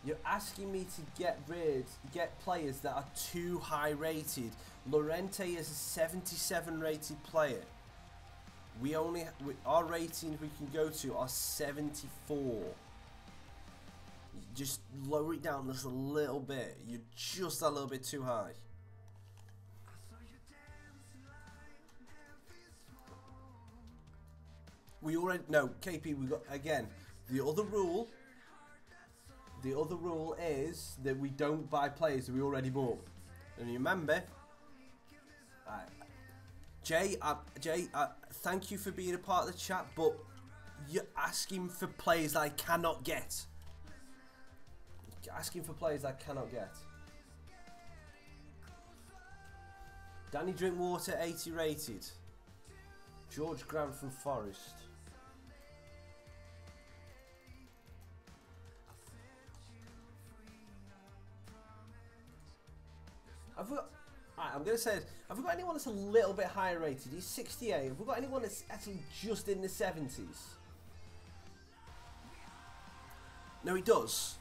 you're asking me to get players that are too high rated. Llorente is a 77 rated player. Our ratings we can go to are 74. Just lower it down just a little bit. You're just a little bit too high. we already no KP. We got again the other rule. The other rule is that we don't buy players that we already bought. And you remember, Jay, thank you for being a part of the chat, but you're asking for players that I cannot get. Asking for players I cannot get. Danny Drinkwater, 80 rated. George Grant from Forest. Have we got, right, I'm going to say, have we got anyone that's a little bit higher rated? He's 68. Have we got anyone that's actually just in the 70s? No, he does.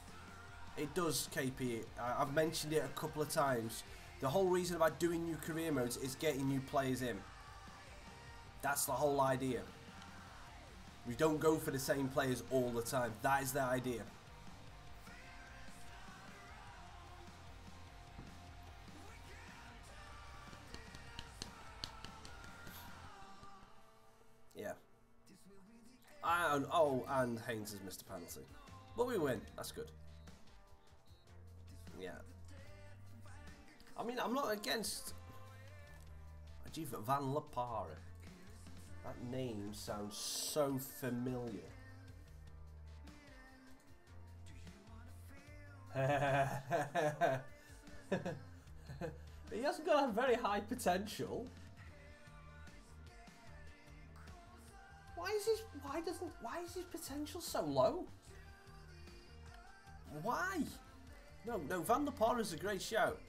It does, KP. I've mentioned it a couple of times. The whole reason about doing new career modes is getting new players in. That's the whole idea. We don't go for the same players all the time. That is the idea. Yeah. And Haynes has missed a penalty. But we win. That's good. Yeah. I mean, I'm not against Ajif Van Lapara. That name sounds so familiar. He hasn't got a very high potential. Why is his potential so low? Why? No, Van Lapara is a great shout.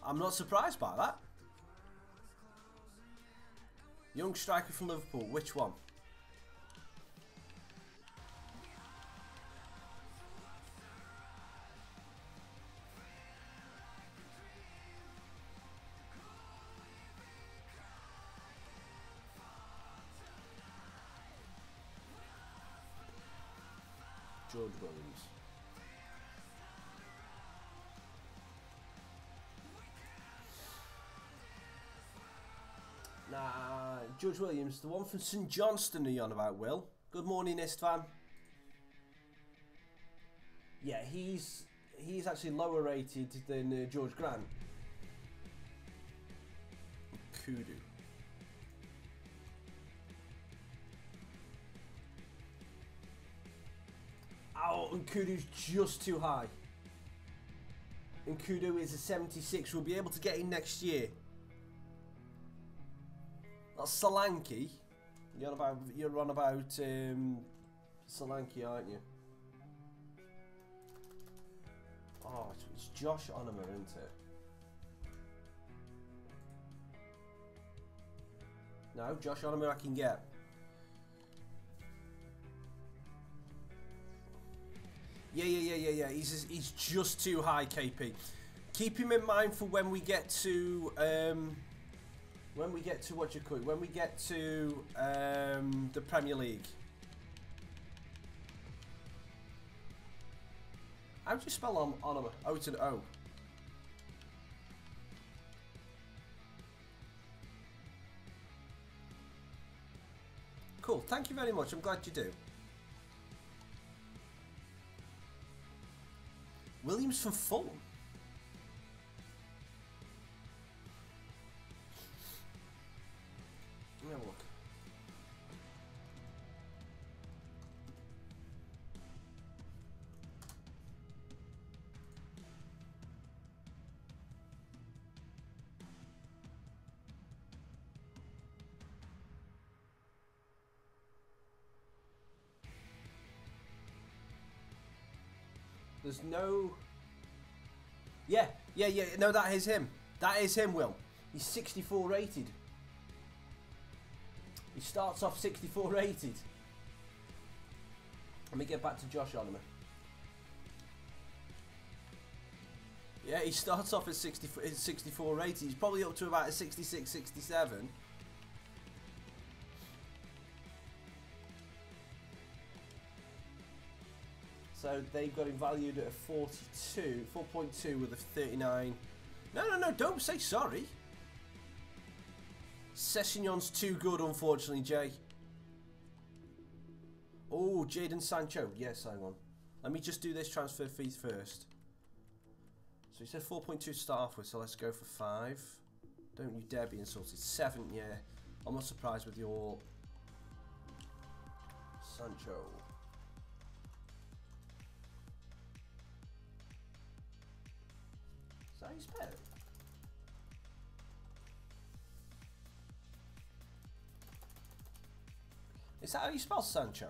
I'm not surprised by that. Young striker from Liverpool, which one? George Williams. Nah, George Williams, the one from St Johnston are you on about, Will? Good morning, Istvan. Yeah, he's actually lower rated than George Grant. Kudu. Oh, and Kudu's just too high. And Kudu is a 76. We'll be able to get in next year. That's Solanke. You're on about Solanke, aren't you? Oh, it's Josh Onomer, isn't it? No, Josh Onomer I can get. Yeah. He's just too high, KP. Keep him in mind for when we get to what you call it, when we get to the Premier League. How do you spell Onomer? O to an O. Cool. Thank you very much. I'm glad you do. Williams from Fulham. Let me have a look. There's no... Yeah, no, that is him. That is him, Will. He's 64 rated. He starts off 64 rated. Let me get back to Josh Onomer. Yeah, he starts off at 64 rated. He's probably up to about a 66, 67. So they've got him valued at a 4.2 with a 39. No, don't say sorry. Sessegnon's too good, unfortunately, Jay. Oh, Jadon Sancho. Yes, hang on. Let me just do this transfer fee first. So he said 4.2 to start off with, so let's go for 5. Don't you dare be insulted. 7, yeah. I'm not surprised with your Sancho. Is that how you spell it? Is that how you spell Sancho?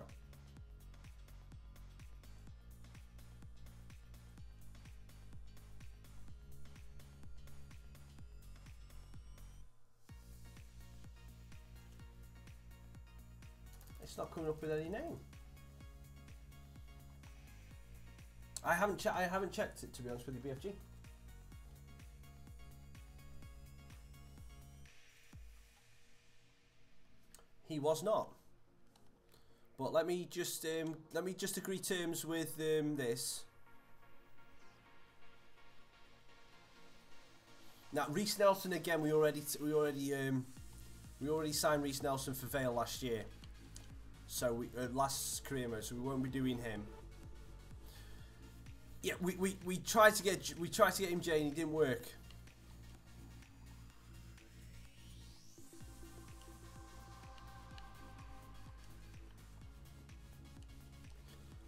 It's not coming up with any name. I haven't checked it, to be honest with you, BFG. He was not. But let me just agree terms with this. Now Reece Nelson again. We already signed Reece Nelson for Vale last year. So last career mode, so we won't be doing him. Yeah, we tried to get him Jay and it didn't work.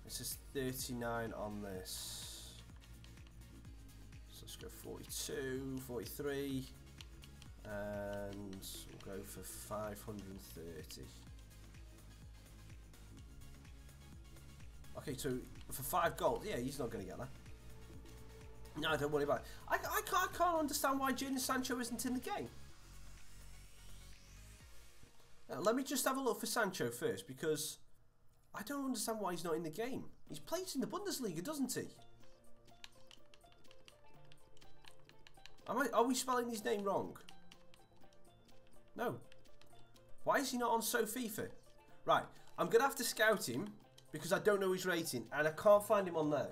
This is 39 on this. So let's go 42, 43, and we'll go for 530. Okay, so for 5 gold, yeah, he's not going to get that. No, don't worry about it. I can't understand why Jadon Sancho isn't in the game. Now, let me just have a look for Sancho first, because I don't understand why he's not in the game. He's played in the Bundesliga, doesn't he? Are we spelling his name wrong? No. Why is he not on FIFA? Right, I'm going to have to scout him, because I don't know his rating, and I can't find him on there.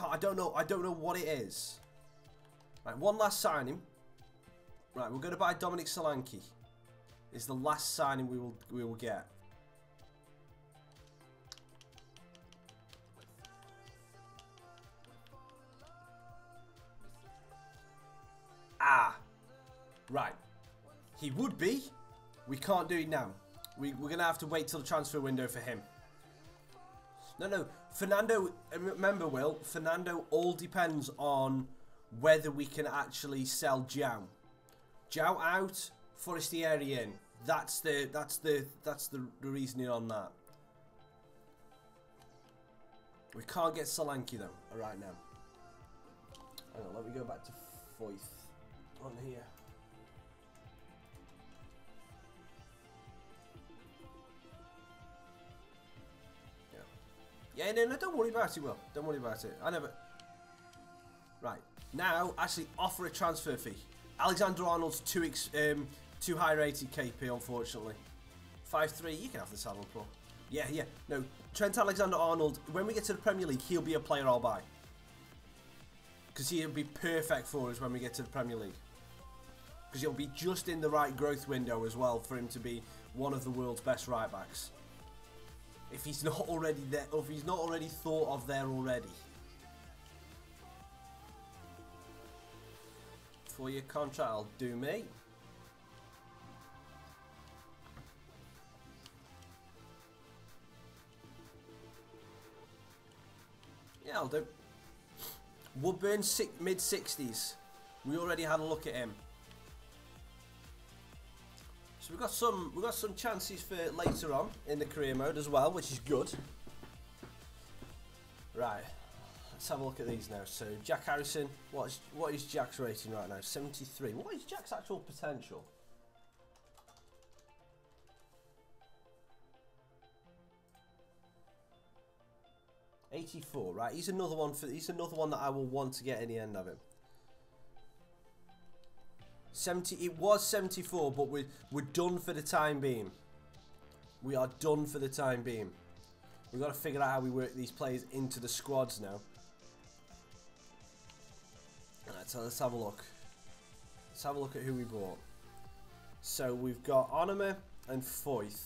I don't know what it is. Right, one last signing. Right, we're going to buy Dominic Solanke. Is the last signing we will get. Ah, right. He would be. We can't do it now. We're going to have to wait till the transfer window for him. No. Fernando, remember, Will, Fernando all depends on whether we can actually sell João. João out, Forestieri in. That's the reasoning on that. We can't get Solanke though right now. Hang on, let me go back to Foyth on here. Yeah, no, don't worry about it, Will. Don't worry about it. I never... Right. Now, actually, offer a transfer fee. Alexander Arnold's too high rated KP, unfortunately. 5-3, you can have the saddle pro. Yeah. No, Trent Alexander-Arnold, when we get to the Premier League, he'll be a player I'll buy. Because he'll be perfect for us when we get to the Premier League. Because he'll be just in the right growth window as well for him to be one of the world's best right backs. If he's not already there, or if he's not already thought of there already. For your contract, I'll do, mate. Yeah, I'll do. Woodburn, mid-60s. We already had a look at him. So we've got some chances for later on in the career mode as well, which is good. Right, let's have a look at these now. So Jack Harrison, what is Jack's rating right now? 73. What is Jack's actual potential? $84. Right, he's another one that I will want to get in the end of him. 70. It was 74, but we're done for the time being. We are done for the time being. We've got to figure out how we work these players into the squads now. Alright, so let's have a look. Let's have a look at who we bought. So we've got Onoma and Foyth.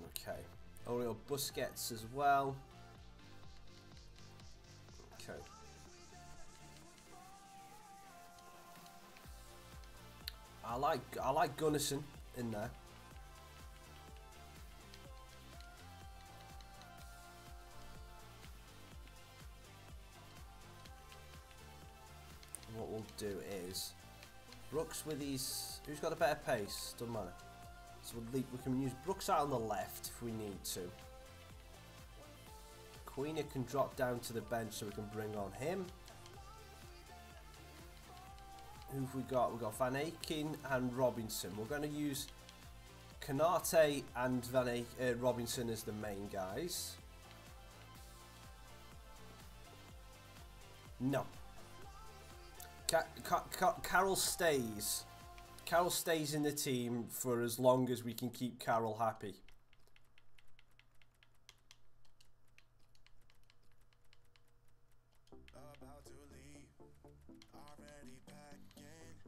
Okay. Oriol Busquets as well. Okay. I like Gunnarsson in there. What we'll do is Brooks with his. Who's got a better pace? Doesn't matter. So we can use Brooks out on the left if we need to. Queena can drop down to the bench so we can bring on him. Who've we got? We've got Van Aken and Robinson. We're going to use Canate and Robinson as the main guys. No. Carroll stays. Carroll stays in the team for as long as we can keep Carroll happy.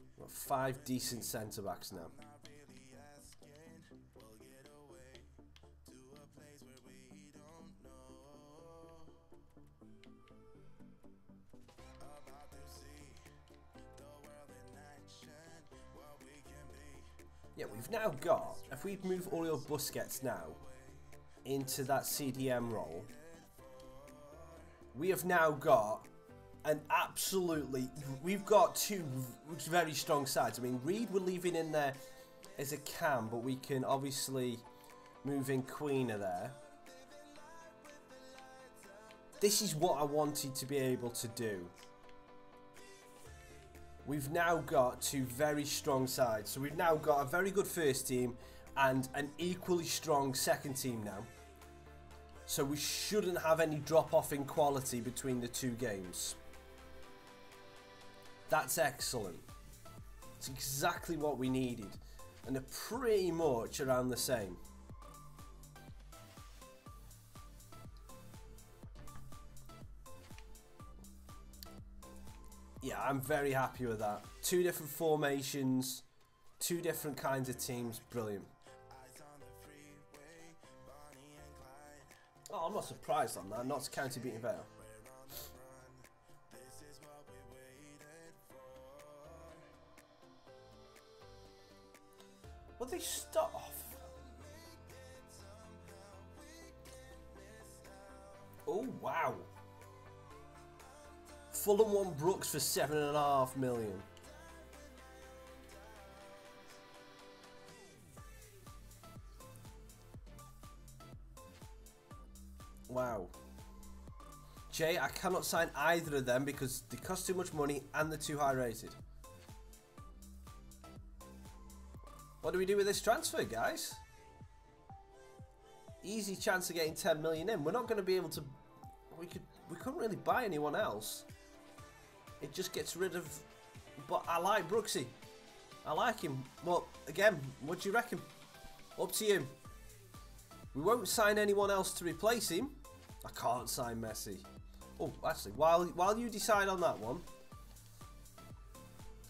We've got 5 decent centre backs now. Yeah, we've now got, if we move Oriol Busquets now into that CDM role, we have now got an absolutely, we've got 2 very strong sides. I mean, Reed we're leaving in there as a cam, but we can obviously move in Queena there. This is what I wanted to be able to do. We've now got 2 very strong sides. So we've now got a very good first team and an equally strong second team now. So we shouldn't have any drop off in quality between the 2 games. That's excellent. It's exactly what we needed. And they're pretty much around the same. Yeah, I'm very happy with that. 2 different formations, 2 different kinds of teams. Brilliant. Oh, I'm not surprised on that. Not County beating Vale. Well, they start off. Oh, wow. Fulham won Brooks for $7.5 million. Wow. Jay, I cannot sign either of them because they cost too much money and they're too high rated. What do we do with this transfer, guys? Easy chance of getting 10 million in. We're not going to be able to. We couldn't really buy anyone else. It just gets rid of. But I like Brooksy. I like him. Well, again, what do you reckon? Up to you. We won't sign anyone else to replace him. I can't sign Messi. Oh, actually, while you decide on that one,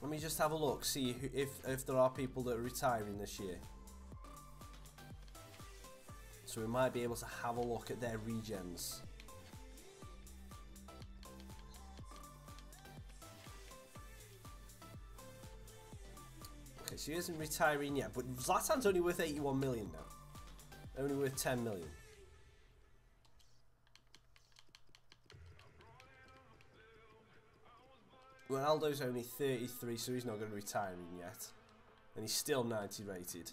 let me just have a look, see if there are people that are retiring this year. So we might be able to have a look at their regens. Okay, so he isn't retiring yet, but Zlatan's only worth 81 million now. Only worth 10 million. Ronaldo's only 33, so he's not going to be retiring yet. And he's still 90 rated.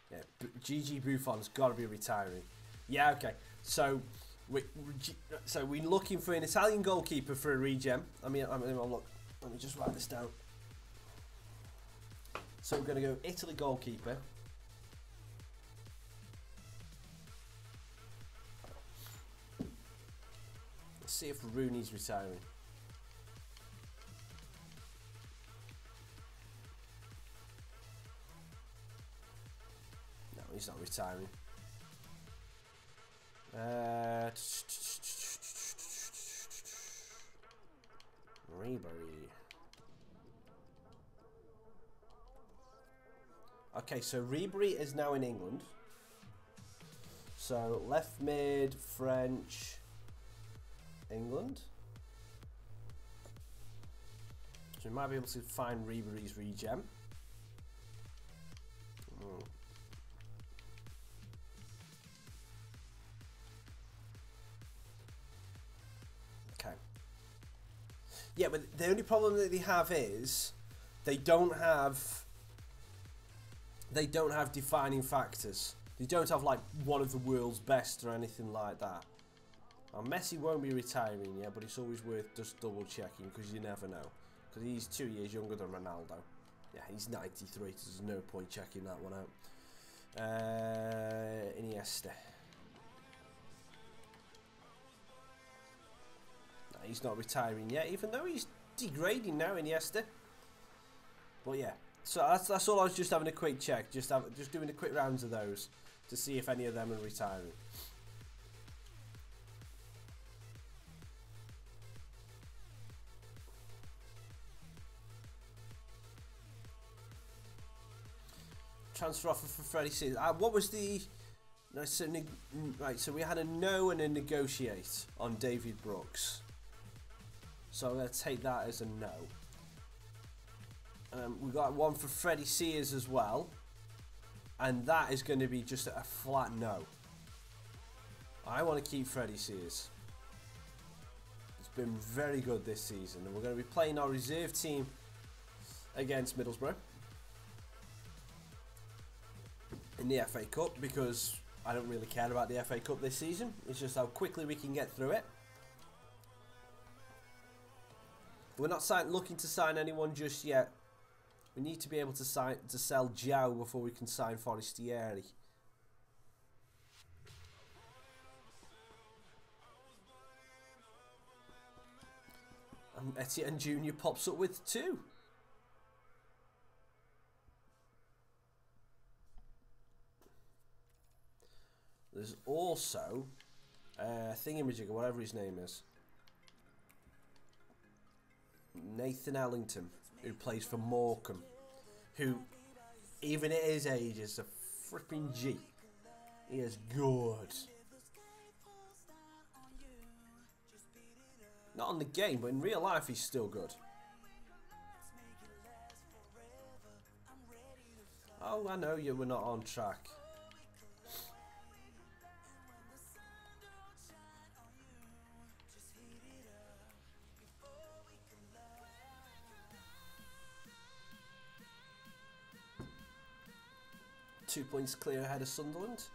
Yeah, GG Buffon's got to be retiring. Yeah, okay. So we're looking for an Italian goalkeeper for a regen. Look, let me just write this down. So we're going to go Italy goalkeeper. Let's see if Rooney's retiring. No, he's not retiring. Ribery. Okay, so Ribery is now in England. So left mid, French, England. So we might be able to find Ribery's regen. Okay. Yeah, but the only problem that they have is they don't have defining factors. They don't have like one of the world's best or anything like that. Now, Messi won't be retiring yet, but it's always worth just double checking because you never know. Because he's 2 years younger than Ronaldo. Yeah, he's 93, so there's no point checking that one out. Iniesta. No, he's not retiring yet, even though he's degrading now, Iniesta. But yeah, so that's all. I was just having a quick check, just doing a quick rounds of those to see if any of them are retiring. Transfer offer for Freddie Sears. What was the... No, so, right, so we had a no and a negotiate on David Brooks. So I'm going to take that as a no. We got one for Freddie Sears as well. And that is going to be just a flat no. I want to keep Freddie Sears. It's been very good this season. And we're going to be playing our reserve team against Middlesbrough in the FA Cup, because I don't really care about the FA Cup this season. It's just how quickly we can get through it. We're not looking to sign anyone just yet. We need to be able to sell João before we can sign Forestieri. And Etienne Jr. pops up with 2. There's also Thingamajigger, whatever his name is, Nathan Ellington, who plays for Morecambe, who, even at his age, is a fripping G. He is good. Not on the game, but in real life he's still good. Oh, I know you were not on track. Two points clear ahead of Sunderland.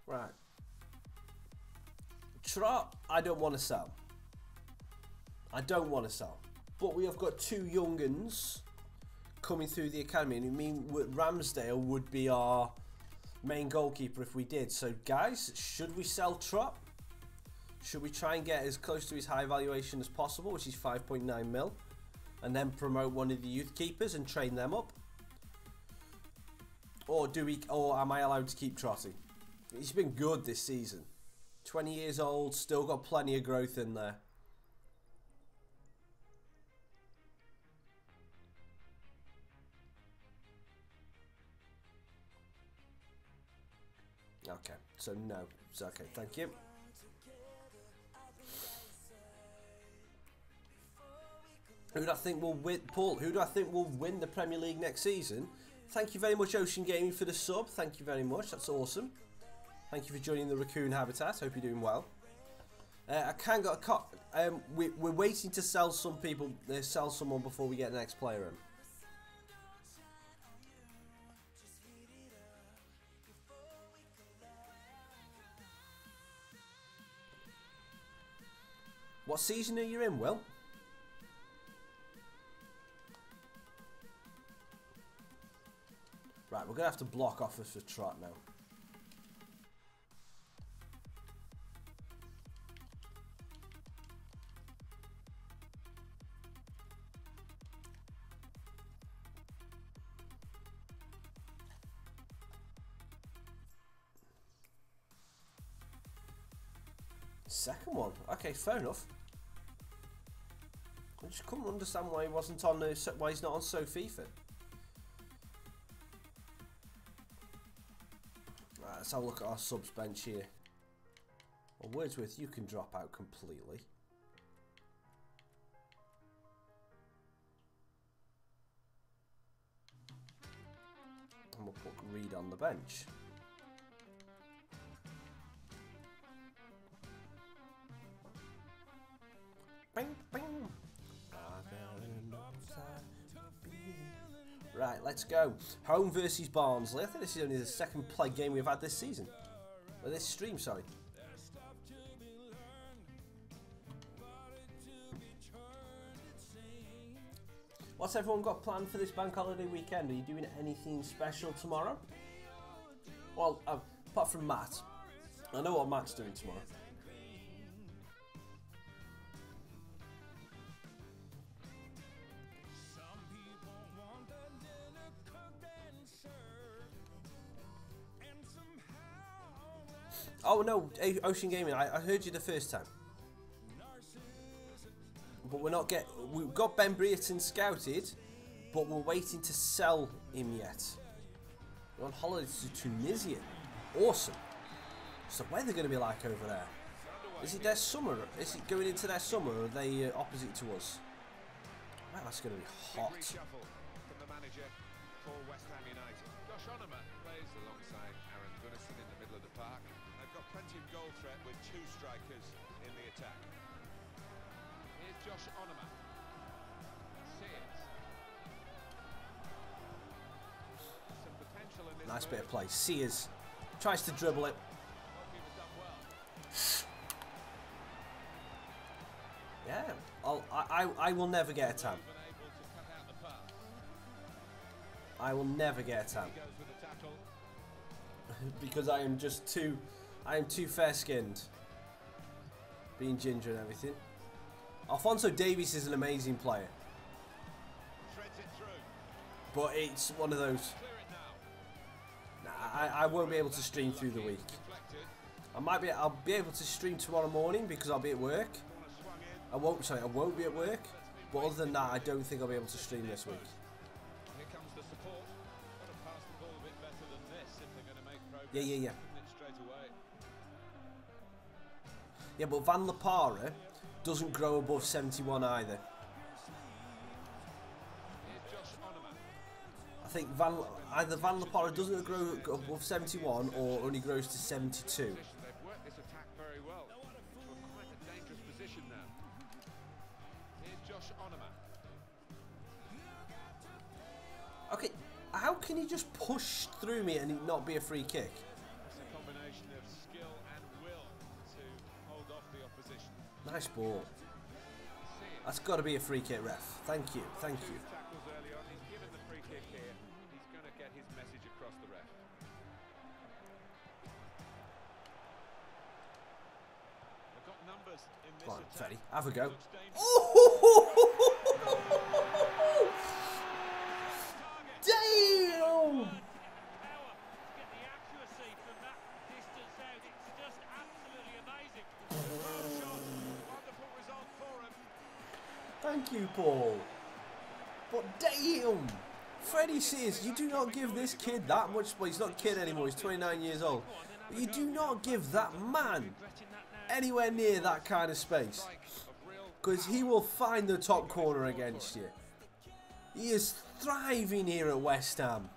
Right. Trot, I don't want to sell. I don't want to sell. But we have got 2 young uns coming through the academy. And I mean, Ramsdale would be our main goalkeeper if we did. So, guys, should we sell Trot? Should we try and get as close to his high valuation as possible, which is 5.9 mil, and then promote one of the youth keepers and train them up? Or am I allowed to keep Trotty? He's been good this season. 20 years old, still got plenty of growth in there. Okay, so no. It's okay, thank you. Who do I think will win, Paul? Who do I think will win the Premier League next season? Thank you very much, Ocean Gaming, for the sub. Thank you very much. That's awesome. Thank you for joining the Raccoon Habitat. Hope you're doing well. I can't get a we're waiting to sell some people. Sell someone before we get the next player in. What season are you in, Will? Right, we're going to have to block offers for Trot now. Second one. Okay, fair enough. I just couldn't understand why he wasn't on. Why he's not on So FIFA. Right, let's have a look at our subs bench here. Well, Wordsworth, you can drop out completely. And we'll put Reed on the bench. Bing, bing. Right, let's go. Home versus Barnsley. I think this is only the second game we've had this season. Or this stream, sorry. What's everyone got planned for this bank holiday weekend? Are you doing anything special tomorrow? Well, apart from Matt. I know what Matt's doing tomorrow. Oh no, Ocean Gaming, I heard you the first time. But we've got Ben Brereton scouted, but we're waiting to sell him yet. We're on holiday to Tunisia. Awesome. What's the weather going to be like over there? Is it their summer? Is it going into their summer, or are they opposite to us? Wow, that's going to be hot. From the manager for West Ham United. Josh Onomah plays alongside Aaron Gunnison in the middle of the park. They've got plenty of goal threat with two strikers in the attack. Here's Josh Onomah. Sears. Some potential in this. Nice bit of play. Sears tries to dribble it. Yeah, I will never get a tan. I will never get a tan. Because I am too fair-skinned. Being ginger and everything. Alphonso Davies is an amazing player. But it's one of those. I won't be able to stream through the week. I'll be able to stream tomorrow morning because I'll be at work. I won't be at work. But other than that, I don't think I'll be able to stream this week. Here comes the support. Got to pass the ball a bit better than this if they're going to make progress. Yeah. Straight away. Yeah, but Van La Parra doesn't grow above 71 either. Here's Josh Onomah. I think either Van La Parra doesn't grow above 71 or only grows to 72. They've worked this attack very well. Into quite a dangerous position now. Here's Josh Onomah. Okay, how can he just push through me and it not be a free kick? It's a combination of skill and will to hold off the opposition. Nice ball. That's got to be a free kick, ref. Thank you. Tackles early on. He's given the free kick here. He's going to get his message across the ref. They've got numbers in this Come on, attack. Freddy, have a go. Damn! Thank you, Paul. But damn! Freddie says you do not give this kid that much. Well, he's not a kid anymore. He's 29 years old. But you do not give that man anywhere near that kind of space, because he will find the top corner against you. He is thriving here at West Ham.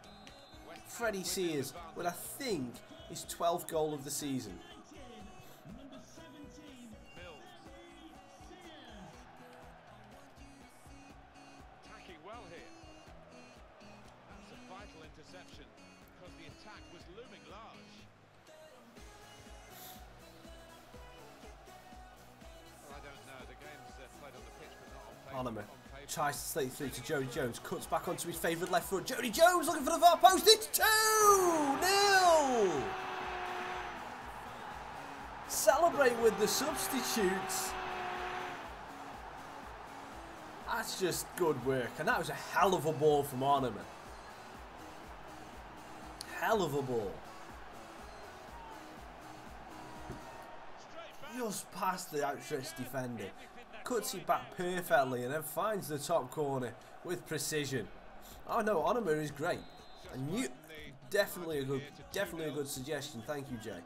Freddie Sears with, I think, his 12th goal of the season. Attacking well here. That's a vital interception because the attack was looming large. Well, I don't know. The game's played on the pitch, but not on paper. Onomah tries to slate through to Jody Jones, cuts back onto his favourite left foot. Jody Jones looking for the far post. It's 2-0. Celebrate with the substitutes. That's just good work, and that was a hell of a ball from Onomah. Hell of a ball. just past the outstretched defender. Cuts it back perfectly and then finds the top corner with precision. Oh no, Onoma is great. And you definitely a good suggestion. Thank you, Jay.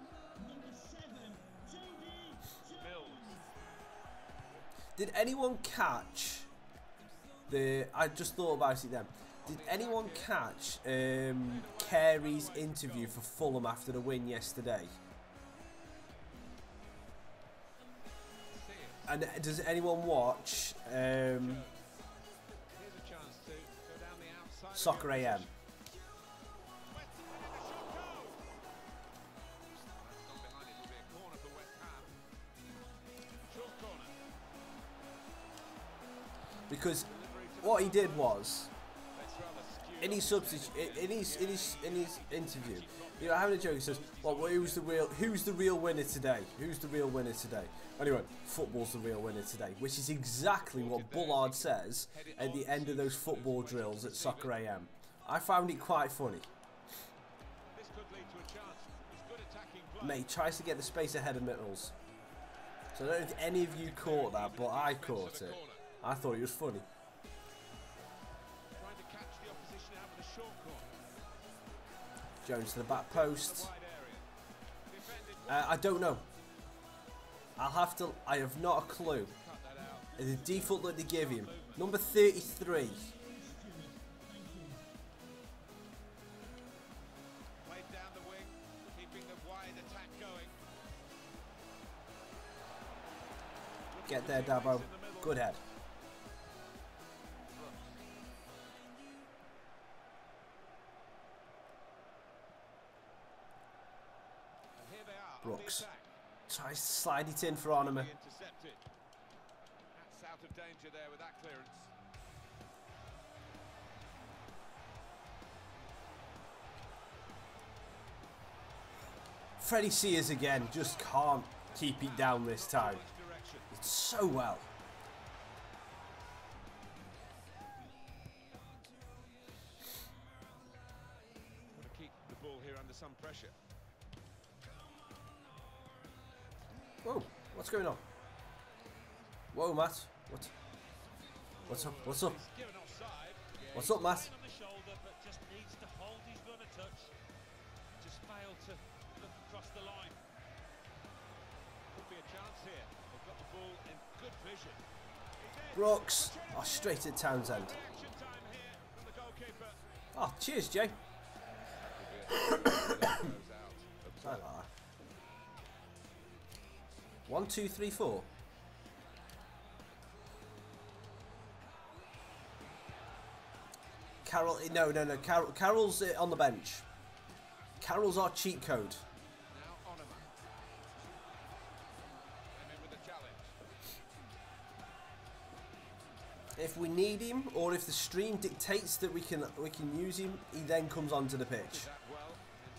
Did anyone catch the? I just thought about it then. Did anyone catch Carey's interview for Fulham after the win yesterday? And does anyone watch Soccer AM? Because what he did was, in his interview, you know, having a joke, he says, "Well, who's the real winner today? Who's the real winner today?" Anyway, football's the real winner today, which is exactly what Bullard says at the end of those football drills at Soccer AM. I found it quite funny. Mate tries to get the space ahead of Mittles. So I don't know if any of you caught that, but I caught it. I thought it was funny. Jones to the back post. I don't know. I have not a clue. The default that they give him. Number 33. Get there, Dabo. Good head. Brooks tries to slide it in for Onoma. That's out of danger there with that clearance. Freddie Sears again, just can't keep it down this time. It's so well. Got to keep the ball here under some pressure. Whoa, what's going on? Whoa, Matt. What's up? What's up? What's up, Matt? Just needs to hold his run a touch. Just failed to look across the line. Could be a chance here. They've got the ball in good vision. Brooks. Oh, straight at Townsend. Action time here from the goalkeeper. Oh, cheers, Jay. Sorry about that. 1, 2, 3, 4. Carroll, no. Carroll's on the bench. Carroll's our cheat code. Now Onoma. Came in with a challenge. If we need him, or if the stream dictates that we can use him, he then comes onto the pitch.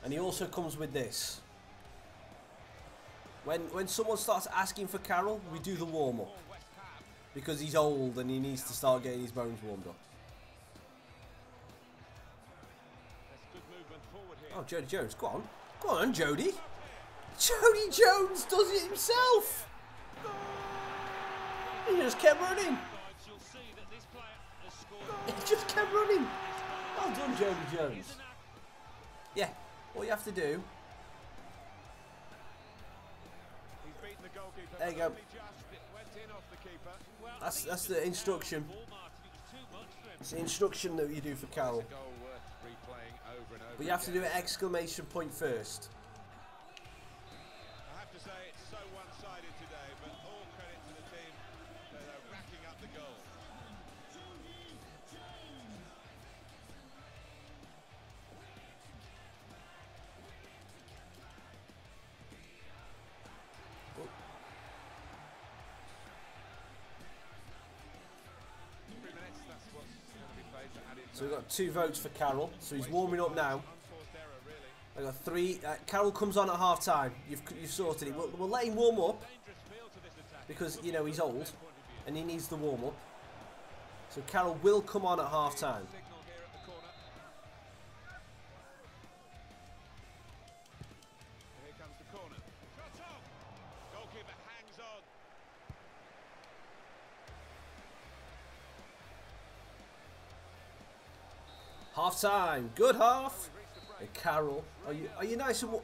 And he also comes with this. When someone starts asking for Carroll, we do the warm-up. Because he's old and he needs to start getting his bones warmed up. Oh, Jody Jones, go on, Jody. Jody Jones does it himself. He just kept running. He just kept running. Well done, Jody Jones. Yeah, all you have to do. There you go. That's the instruction. It's the instruction that you do for Carroll. But you have to do an exclamation point first. I have to say it's so one-sided today, but all credit to the team. They're racking up the goals. So we've got 2 votes for Carroll. So he's warming up now. I got 3. Carroll comes on at half time. You've sorted it. We'll let him warm up because you know he's old and he needs the warm up. So Carroll will come on at half time. Here comes the corner. Goalkeeper hangs Half time. Good half. And Carroll, are you nice and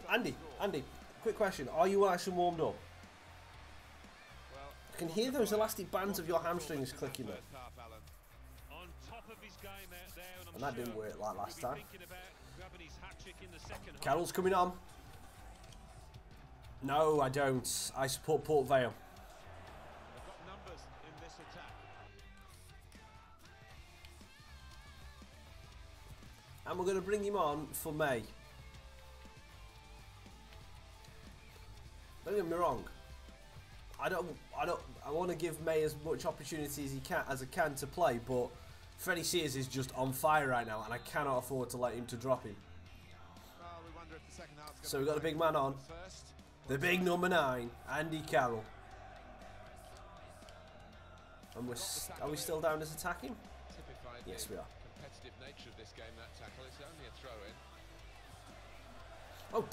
Andy, quick question. Are you nice and warmed up? I can hear those elastic bands of your hamstrings clicking up. And that didn't work like last time. Carroll's coming on. No, I don't. I support Port Vale. And we're going to bring him on for May. Don't get me wrong. I want to give May as much opportunity as I can to play, but Freddie Sears is just on fire right now, and I cannot afford to let him to drop him. So we've got the big man on, the big number 9, Andy Carroll. And are we still down as attacking? Yes, we are. Competitive nature of this game, that tackle. It's only a throw in. Oh,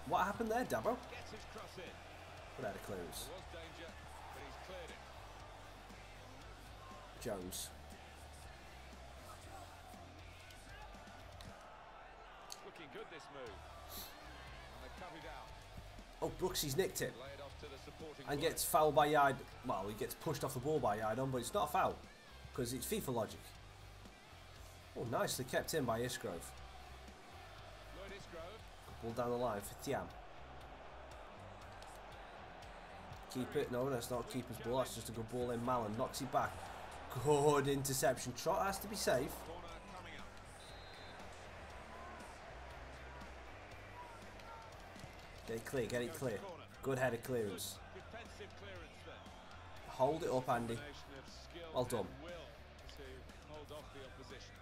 what happened there, Dabo? Gets his cross in. Good out of clearance. There was danger, but he's cleared it. Jones. Looking good, this move. And they cut it out. Oh, Brooksy's nicked it. Lay it off to the supporting And player. gets fouled by Yard. Well, he gets pushed off the ball by Yard on, but it's not a foul. Because it's FIFA logic. Oh, nicely kept in by Isgrove. Lloyd Isgrove. Ball down the line for Thiam. Keep it. No, that's not keeper's ball. That's just a good ball in. Mallon knocks it back. Good interception. Trot has to be safe. Corner coming up. Get it clear. Get it clear. Good header clearance. Defensive clearance there. Hold it up, Andy. Combination of skill Well done. and will to hold off the opposition.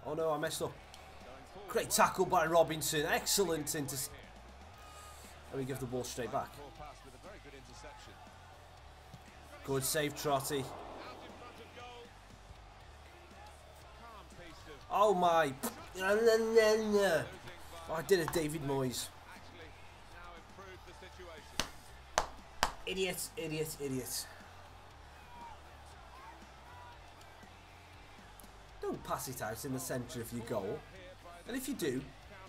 Oh no, I messed up. Going forward. Great tackle by Robinson. Excellent interception. And we give the ball straight back. Poor pass with a very good interception. Good save, Trotty. Out in front of goal. Calm piece of Oh my. Oh, I did a David Moyes. actually now improved the situation. Idiot, idiot, idiot. Don't pass it out in the centre of your goal. And if you do,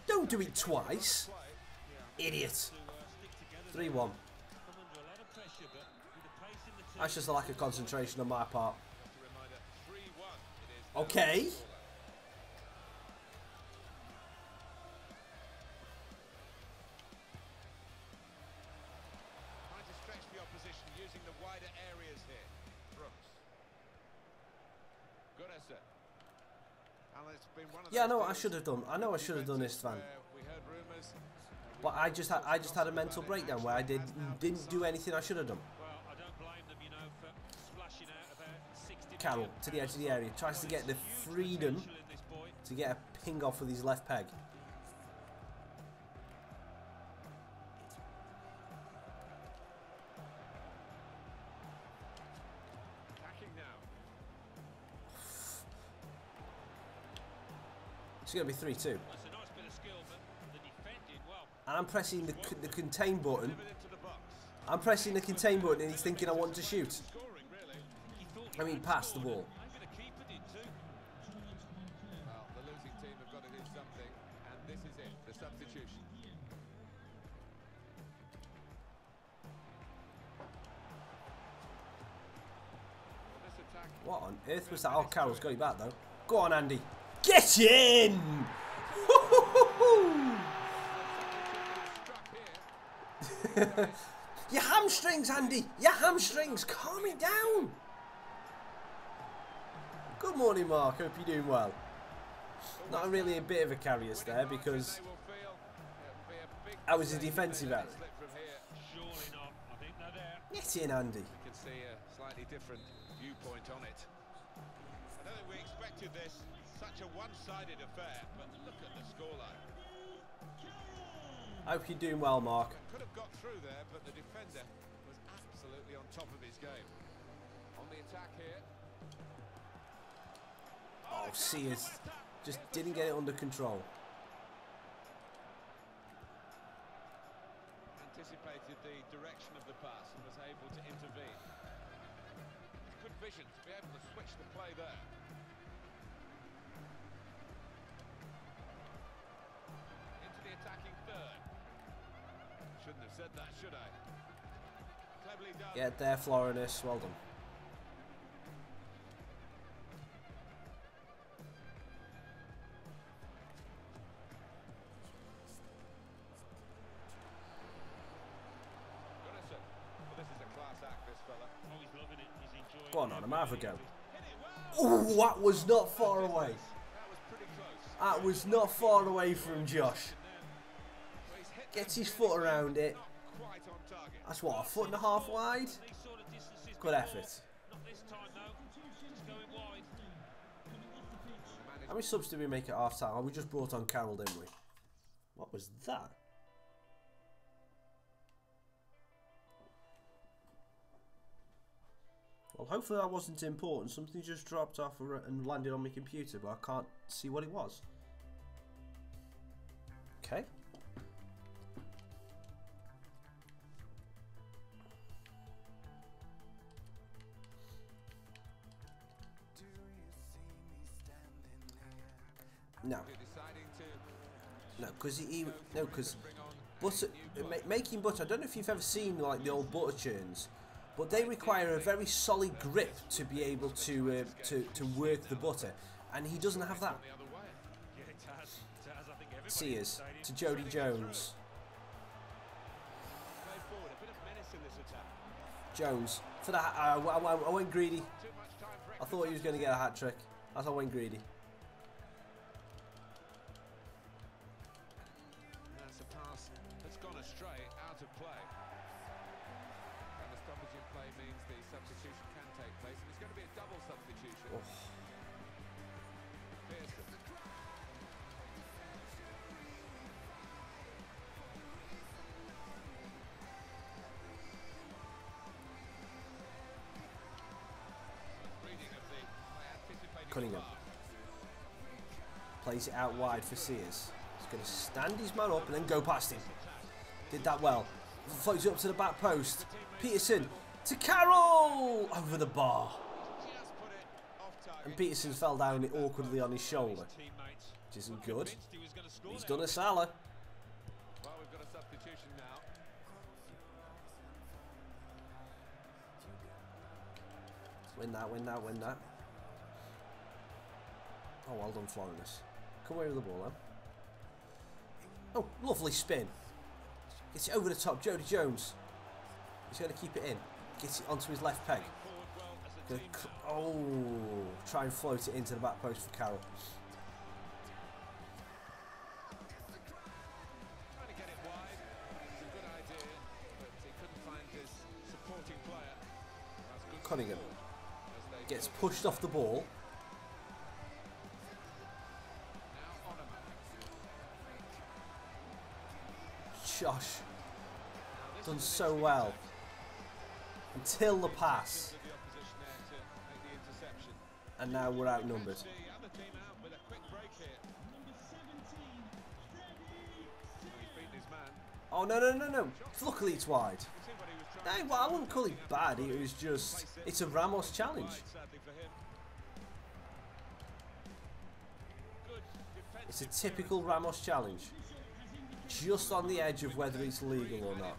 don't do it twice. Idiot. 3-1. That's just a lack of concentration on my part. Okay. Trying to stretch the opposition using the wider areas here. Brooks. Goodessa. And it's been one of Yeah, I those know what I deals should have done. I know I should have done this, Van. where we heard rumours. But I just had a mental breakdown where I didn't do anything I should have done. Well, I don't blame them, you know, for splashing out about 60 Carroll to the edge of the area, tries to get the freedom potential in this boy. to get a ping off with his left peg. Attacking now. It's going to be 3-2. That's a nice bit of skill, but the defending, well, And I'm pressing the contain button. Delivered into the box. I'm pressing the contain button and he's thinking I want to shoot. Scoring, really. he thought I mean, pass the ball. maybe the keeper did too. Well, the losing team have got to do something, and this is it, the substitution. Well, this attack What on earth was that? Oh, Carroll's got it back though. Go on, Andy. Get in! struck here. Your hamstrings, Andy. Your hamstrings. Calm it down. Good morning, Mark. Hope you're doing well. Not really a bit of a carriers there because They will feel it'll be a big I was a defensive error. slip from here. Surely not. I think they're there. Get in, Andy. You can see a slightly different viewpoint on it. I don't think we expected this, such a one-sided affair, but look at the scoreline. Hope you're doing well, Mark. Could have got through there, but the defender was absolutely on top of his game. On the attack here. Oh, Sears just didn't get it under control. Anticipated the direction of the pass and was able to intervene. Good vision to be able to switch the play there. attacking third. Shouldn't have said that, should I? Cleverly done. Get there, Florinus. Well done. Go on, I'm have a go. Oh, that was not far away. That was not far away from Josh. Gets his foot around it. That's what, a foot and a half wide? Good effort. How many subs did we make at half time? Oh, we just brought on Carroll, didn't we? What was that? Well, hopefully that wasn't important. Something just dropped off and landed on my computer, but I can't see what it was. Okay. No. No, because butter, making butter. I don't know if you've ever seen like the old butter churns, but they require a very solid grip to be able to work the butter, and he doesn't have that. Sears to Jody Jones. Jones for that. I went greedy. I thought he was going to get a hat trick. That's why I went greedy. That's a pass that's gone astray, out of play. And the stoppage in play means the substitution can take place, and it's going to be a double substitution. Oh. Pearson. Reading of the anticipated Cunningham far. plays it out wide for Sears. He's going to stand his man up and then go past him. Did that well. Floats it up to the back post. Peterson to Carroll over the bar. And Peterson fell down awkwardly on his shoulder, which isn't good. He's done a Salah. Well, we've got a substitution now. Win that, win that, win that. Oh, well done, Florinus. Come away with the ball, then. Oh, lovely spin. Gets it over the top, Jody Jones. He's going to keep it in. Gets it onto his left peg. Oh, try and float it into the back post for Carroll. Trying to get it wide. It's a good idea, but he couldn't find his supporting player. That's good. Cunningham gets pushed off the ball. Josh done so well until the pass, and now we're outnumbered. Oh no no no no! Luckily it's wide. Hey, well, I wouldn't call it bad. It was just, it's a Ramos challenge. It's a typical Ramos challenge. Just on the edge of whether it's legal or not.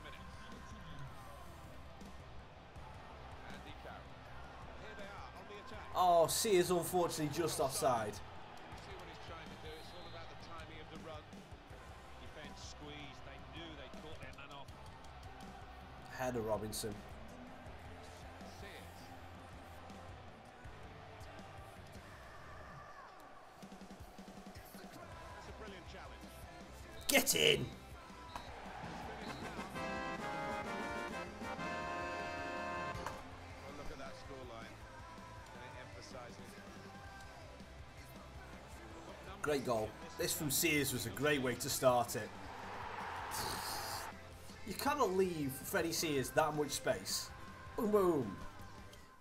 Oh, Sears unfortunately just offside. Header Robinson. Get in! Well, look at that scoreline. And it emphasises. Great goal. This from Sears was a great way to start it. You cannot leave Freddie Sears that much space. Boom, boom.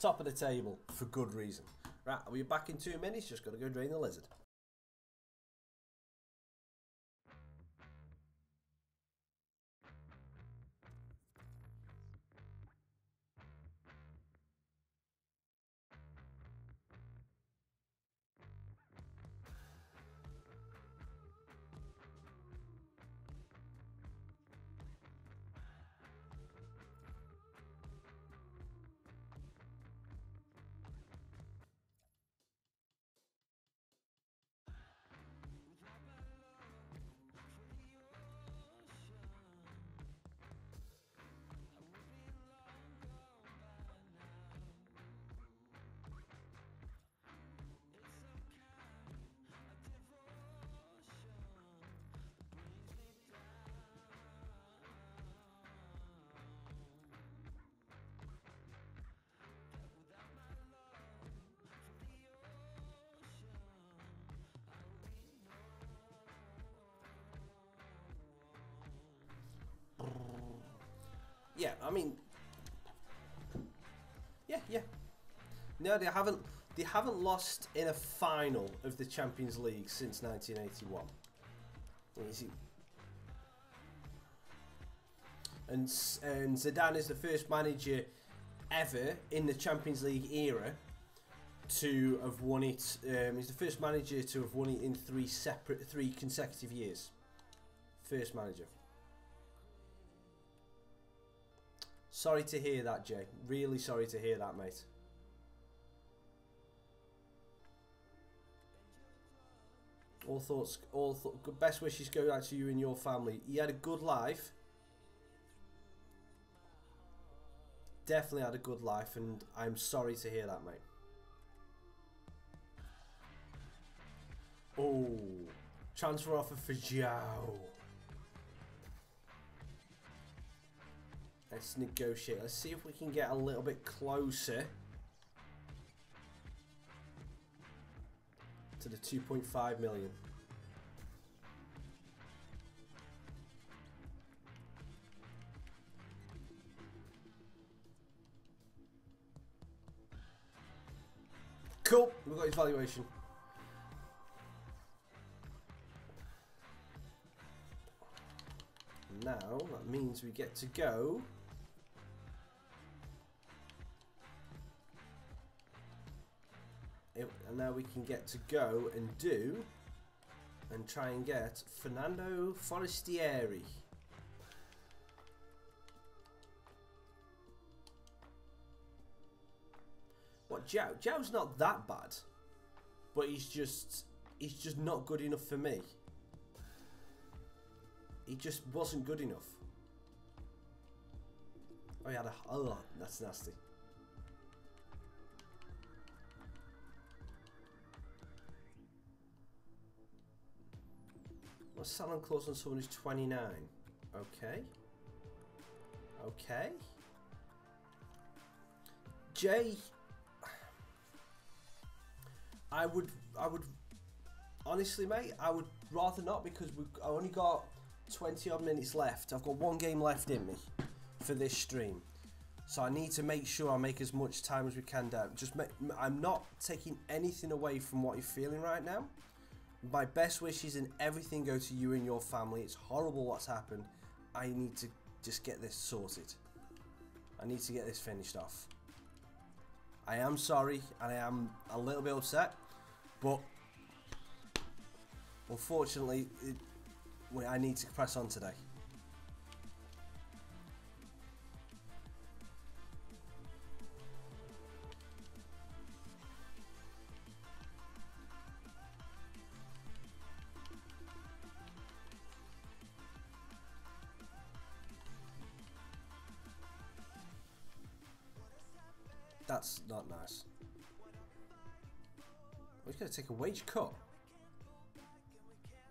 Top of the table for good reason. Right, I'll be back in 2 minutes. Just got to go drain the lizard. yeah, I mean, yeah. No, they haven't. They haven't lost in a final of the Champions League since 1981. And Zidane is the first manager ever in the Champions League era to have won it. He's the first manager to have won it in three consecutive years. First manager. Sorry to hear that, Jay. Really sorry to hear that, mate. Best wishes go out to you and your family. You had a good life. Definitely had a good life, and I'm sorry to hear that, mate. Oh, transfer offer for Zhao. Let's negotiate. Let's see if we can get a little bit closer to the 2.5 million. Cool, we've got his valuation. Now that means we get to go and now we can get to go and do and try and get Fernando Forestieri. What, Zhao's not that bad, but he's just not good enough for me. He just wasn't good enough. Oh, he had a... Oh, that's nasty. What's selling close on someone who's 29? Okay. Okay. Jay... I would honestly, mate, I would rather not, because I only got 20 odd minutes left. I've got one game left in me for this stream, so I need to make sure I make as much time as we can down. I'm not taking anything away from what you're feeling right now. My best wishes and everything go to you and your family. It's horrible what's happened. I need to just get this sorted. I need to get this finished off. I am sorry, and I am a little bit upset, but unfortunately, I need to press on today. That's not nice. We're going to take a wage cut.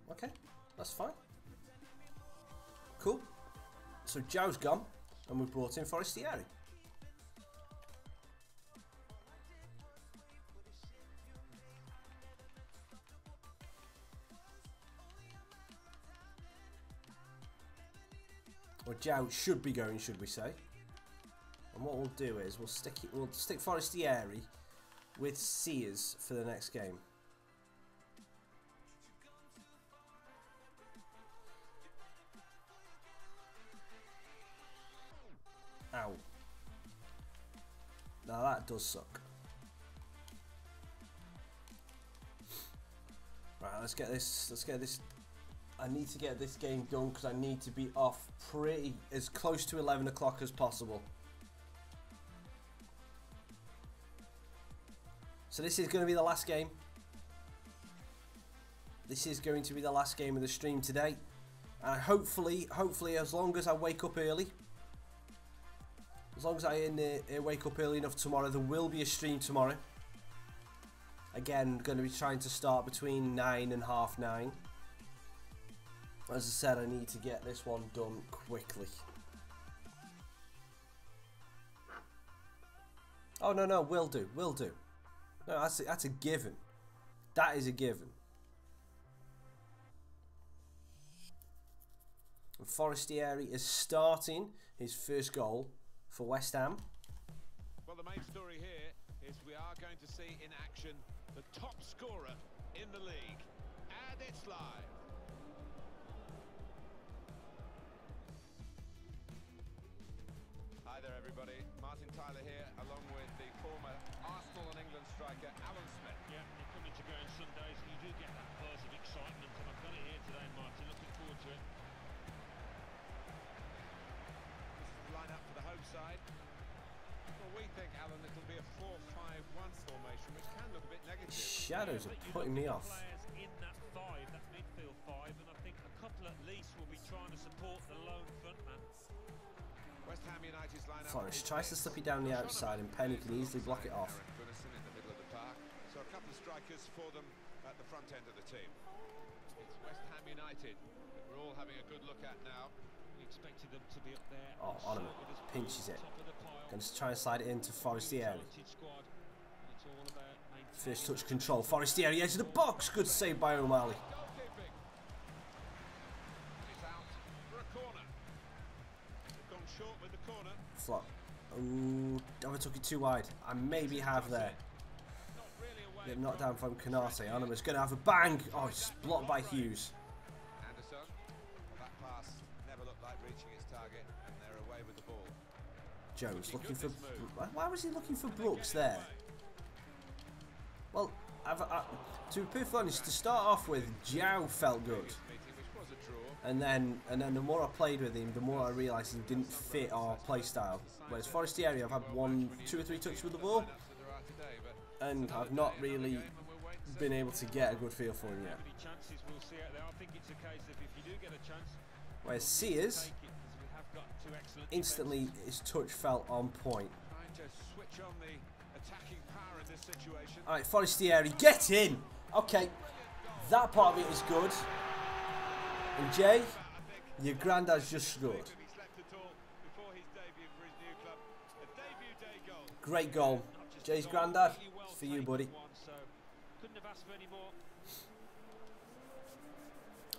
Okay, that's fine. Cool. So Zhao's gone, and we've brought in Forestieri. Or Zhao should be going, should we say? And what we'll do is we'll stick Forestieri with Sears for the next game. Ow. Now that does suck. Right, let's get this. I need to get this game done because I need to be off pretty as close to 11 o'clock as possible. So this is going to be the last game. This is going to be the last game of the stream today. And hopefully, as long as I wake up early, as long as I wake up early enough tomorrow, there will be a stream tomorrow. Again, going to be trying to start between 9 and half 9. As I said, I need to get this one done quickly. Oh, no, will do. No, that's a given. That is a given. And Forestieri is starting his first goal for West Ham. Well, the main story here is we are going to see in action the top scorer in the league. And it's live. Hi there, everybody. Martin Tyler here, along with the former Arsenal and England striker, Alan Smith. Yeah, you're coming to go on Sundays and you do get that burst of excitement, and I've got it here today, Martin. Looking forward to it. This is the line-up for the home side. Well, we think, Alan, it'll be a 4-5-1 formation, which can look a bit negative. Shadows are putting me off. Players in that five, that midfield five, and I think a couple at least will be trying to support the lone frontman. West Ham United's lineup. Forrest tries to slip it down the outside, and Penny can easily block it off. Aaron Gunnarsson in the middle of the park. So a couple of strikers for them at the front end of the team. It's West Ham United that we're all having a good look at now. We expected them to be up there. Oh, Onomer pinches it. Going to try and slide it into Forestieri. First touch control. Forestieri, edge of the box. Good save by O'Malley. Goalkeeping. It's out for a corner. They've gone short with the corner. Flop. Ooh, I took it too wide. I maybe have there. Not really away. Get knocked down from Canate. Onomer's going to have a bang. Oh, it's blocked by Hughes. Anderson. That pass never looked like reaching its target, and they're away with the ball. Jones looking for... Why was he looking for Brooks there? Well, to be perfectly honest, to start off with, Giao felt good. And then the more I played with him, the more I realised he didn't fit our play style. Whereas Forestieri, I've had 2 or 3 touches with the ball, and I've not really been able to get a good feel for him yet. Whereas Sears, instantly his touch felt on point. Alright, Forestieri, get in! Okay, that part of it is good. And Jay, your granddad's just scored. Great goal. Jay's granddad, for you, buddy.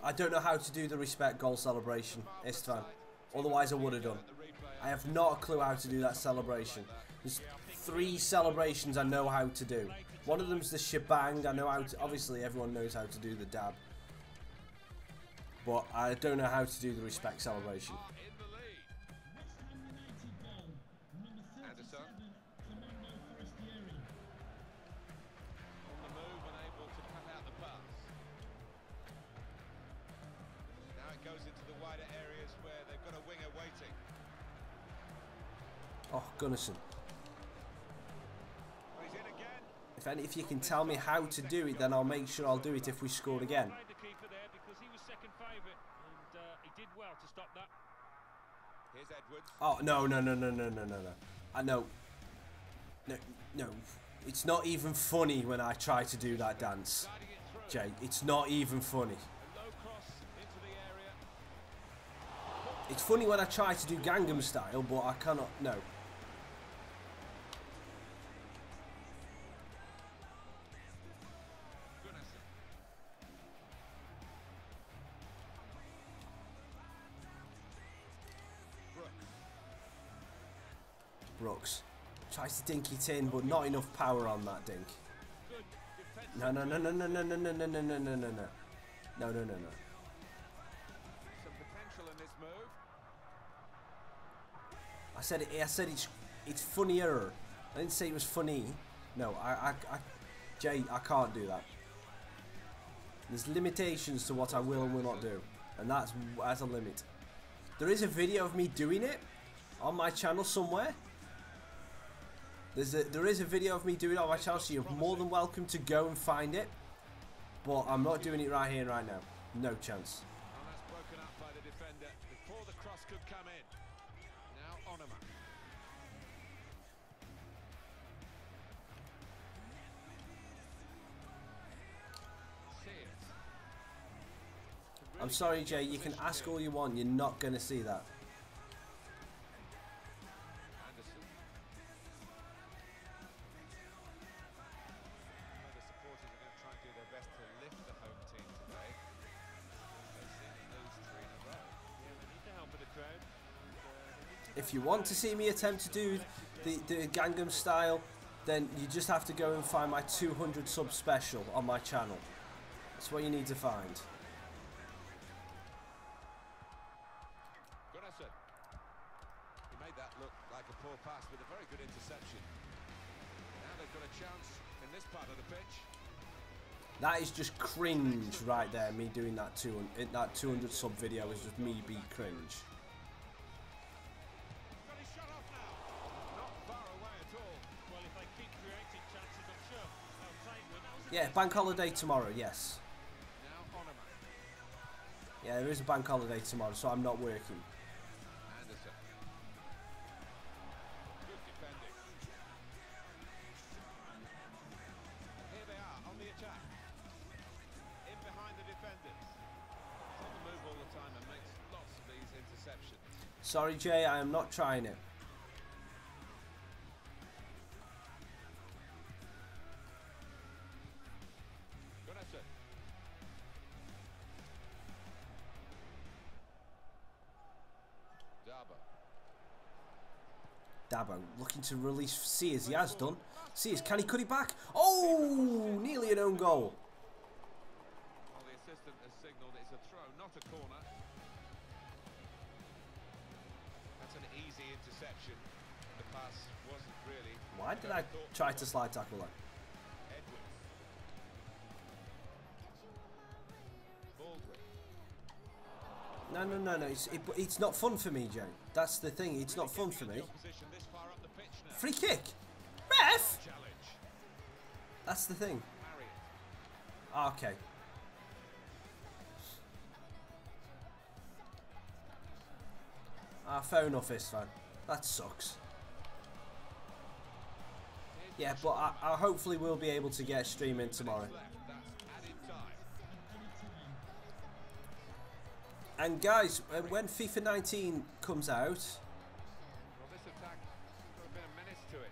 I don't know how to do the respect goal celebration, Istvan. Otherwise I would have done. I have not a clue how to do that celebration. There's 3 celebrations I know how to do. One of them's the shebang. I know how to, obviously everyone knows how to do the dab. But I don't know how to do the respect celebration. Anderson. On the move and able to cut out the pass. Now it goes into the wider areas where they've got a winger waiting. Oh, Gunnarsson. He's in again. If you can tell me how to do it, then I'll make sure I'll do it if we score again. The keeper there because he was second favourite, and he did well to stop that. Here's Edwards. Oh, no. I know. No. It's not even funny when I try to do that dance. Jay, it's not even funny. A low cross into the area. It's funny when I try to do Gangnam style, but I cannot, no. Brooks tries to dink it in, but not enough power on that dink. No. Some potential in this move. I said it's funnier. I didn't say it was funny. No, Jay, I can't do that. There's limitations to what I will and will not do, and that's a limit. There is a video of me doing it on my channel somewhere. There is a video of me doing it on my channel, so you're more than welcome to go and find it. But I'm not doing it right here and right now. No chance. And that's broken up by the defender before the cross could come in. Now Onomer. I'm sorry, Jay. You can ask all you want. You're not going to see that. If you want to see me attempt to do the Gangnam style, then you just have to go and find my 200 sub special on my channel. That's what you need to find. He made that look like a poor pass with a very good interception. Now they've got a chance in this part of the pitch. That is just cringe right there. Me doing that 200 sub video is just me be cringe. Got his shot off now. Not far away at all. Well, if they keep creating chances, I'm sure they'll take one. That was a Yeah, bank holiday tomorrow. Yes. Now Onoma. Yeah, there is a bank holiday tomorrow, so I'm not working. Anderson. Good defending. Here they are on the attack. In behind the defenders. He's on the move all the time and makes lots of these interceptions. Sorry, Jay, I am not trying it. Gunnarsson. Dabo looking to release Sears. He has done. Sears, can he cut it back? Oh, nearly an own goal. Well, the assistant has signalled it's a throw, not a corner. That's an easy interception. The pass wasn't really. Why did I try to slide tackle that? Edwards. Baldwin. No. It's not fun for me, Jay. That's the thing. It's not fun for me. Opposition this far up the pitch now. Free kick. Ref. Challenge. That's the thing. Marriott. Okay. Fair enough, this fan. That sucks. Yeah, but I hopefully will be able to get a stream in tomorrow. That's added time. And guys, when FIFA 19 comes out, Well, this attack got a bit of menace to it.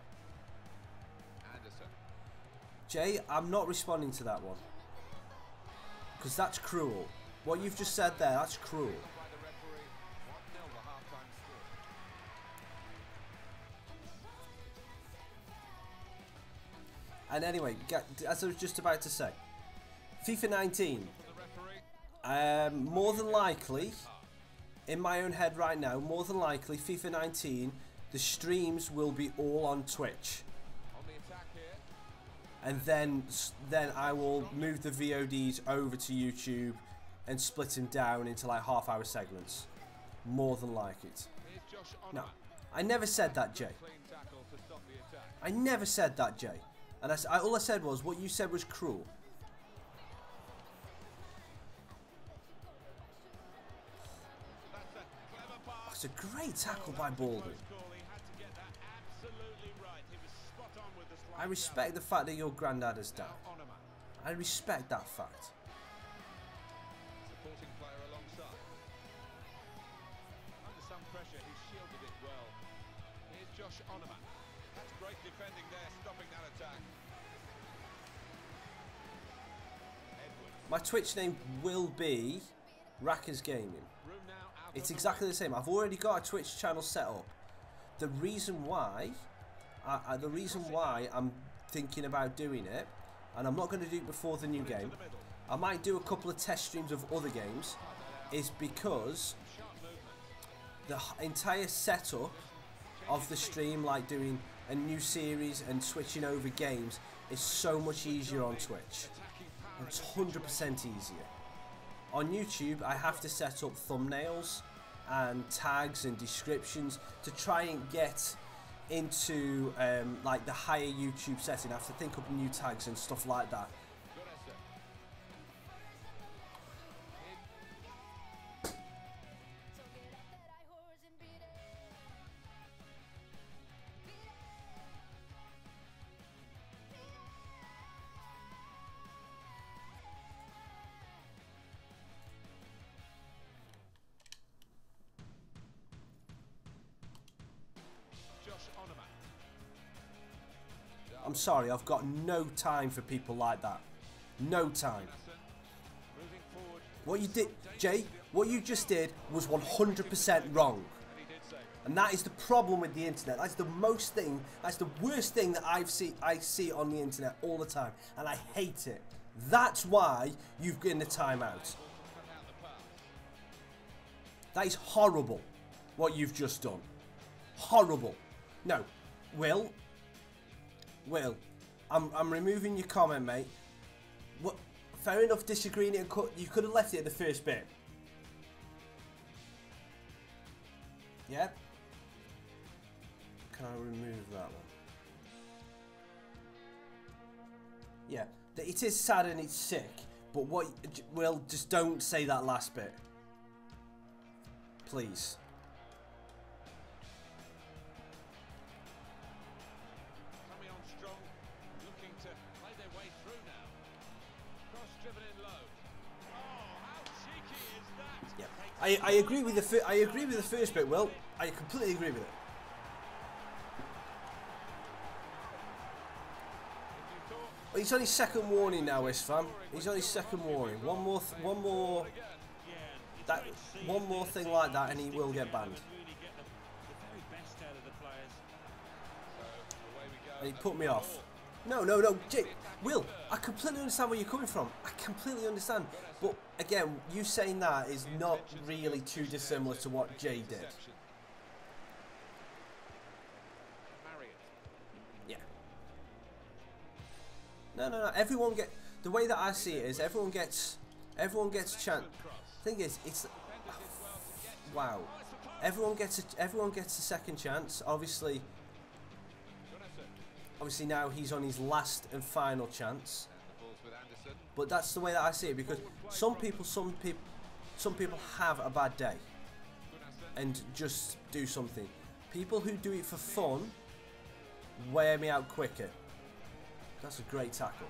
Anderson. Jay, I'm not responding to that one. Because that's cruel. What you've just said there, that's cruel. By the referee. 1-0 the half-time score. And anyway, as I was just about to say, FIFA 19, For the referee. more than likely, in my own head right now, more than likely, FIFA 19, the streams will be all on Twitch. On the attack here. And then I will move the VODs over to YouTube and split them down into like half-hour segments. More than like it. Here's Josh Onoma. No, I never said that, Jay. Clean tackle to stop the attack. I never said that, Jay. And all I said was, what you said was cruel. That's a clever pass. It's a great tackle by Baldwin. Close call. He had to get that absolutely right. He was spot on with the slide. I respect the fact that your granddad has died. Now Onoma. I respect that fact. Supporting player alongside. Under some pressure, he shielded it well. Here's Josh Onoma. That's great defending there, stopping that attack. Edwards. My Twitch name will be Raccas Gaming. Room now out It's on the exactly the same. I've already got a Twitch channel set up. The reason why I'm thinking about doing it, and I'm not going to do it before the new game, I might do a couple of test streams of other games, is because sharp movement. the entire setup of the stream, like doing a new series and switching over games, is so much easier on Twitch. It's 100% easier. On YouTube, I have to set up thumbnails and tags and descriptions to try and get into like the higher YouTube setting. I have to think up new tags and stuff like that. I'm sorry, I've got no time for people like that. No time. What you did, Jay, what you just did was 100% wrong. And that is the problem with the internet. That's the worst thing that I see on the internet all the time. And I hate it. That's why you've gotten the timeout. That is horrible, what you've just done. Horrible. No, Will, I'm removing your comment, mate. What? Fair enough, disagreeing. You could have left it at the first bit. Yeah. Can I remove that one? Yeah. It is sad and it's sick, but Will, just don't say that last bit. Please. Coming on strong, looking to play their way through now. Cross driven in low. Oh, how cheeky is that? Yeah. I agree with the first bit, Will. I completely agree with it. He's on his second warning now, Isfam. He's on his second warning. One more thing like that, and he will get banned. And he put me off. No, Jake, Will, I completely understand where you're coming from. I completely understand. But again, you saying that is not really too dissimilar to what Jay did. Yeah. No. Everyone get the way that I see it is everyone gets chance. Thing is, it's wow. Everyone gets a second chance. Obviously now he's on his last and final chance. But that's the way that I see it, because some people have a bad day and just do something. People who do it for fun wear me out quicker. That's a great tackle.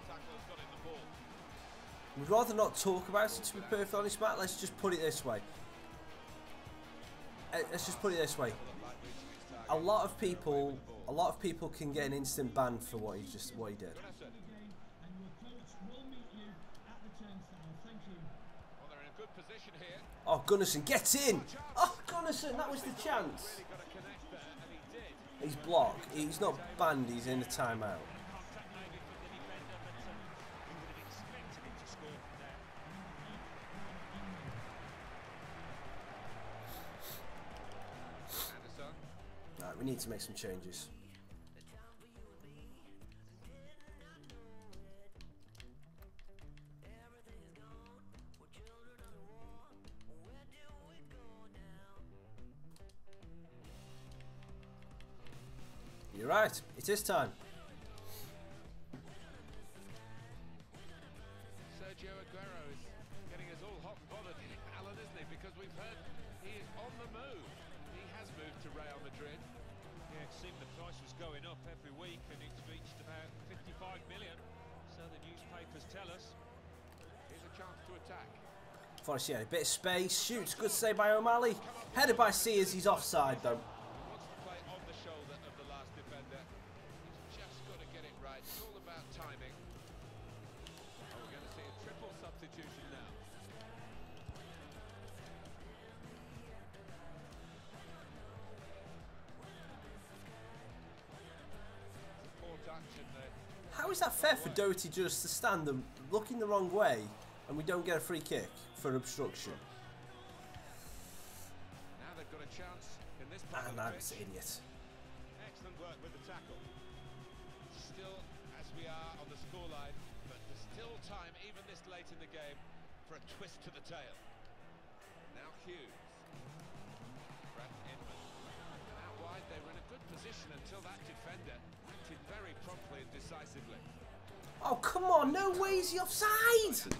We'd rather not talk about it, to be perfectly honest, Matt. Let's just put it this way. A lot of people can get an instant ban for what he did. Oh, Gunnarsson, get in! Oh, Gunnarsson, that was the chance. He's blocked. He's not banned. He's in the timeout. Right, we need to make some changes. You're right, it is time. Sergio Aguero is getting us all hot and bothered, Alan, isn't he? Because we've heard he is on the move. He has moved to Real Madrid. Yeah, it seemed the price was going up every week, and it's reached about 55 million. So the newspapers tell us. Here's a chance to attack. Forrest, yeah, a bit of space. Shoots, good save by O'Malley. Headed by Sears, he's offside though. Wants to play on the shoulder of the last defender. He's just got to get it right. It's all about timing. Oh, we're going to see a triple substitution now. Poor touch in there. How is that fair for Doherty just to stand them looking the wrong way and we don't get a free kick for obstruction? Now they've got a chance in this part of the That's pitch. idiot. Excellent work with the tackle. Still, as we are on the scoreline, but there's still time, even this late in the game, for a twist to the tail. Now Hughes. Brett Inman. And out wide, they were in a good position until that defender acted very promptly and decisively. Oh, come on, no way is he offside!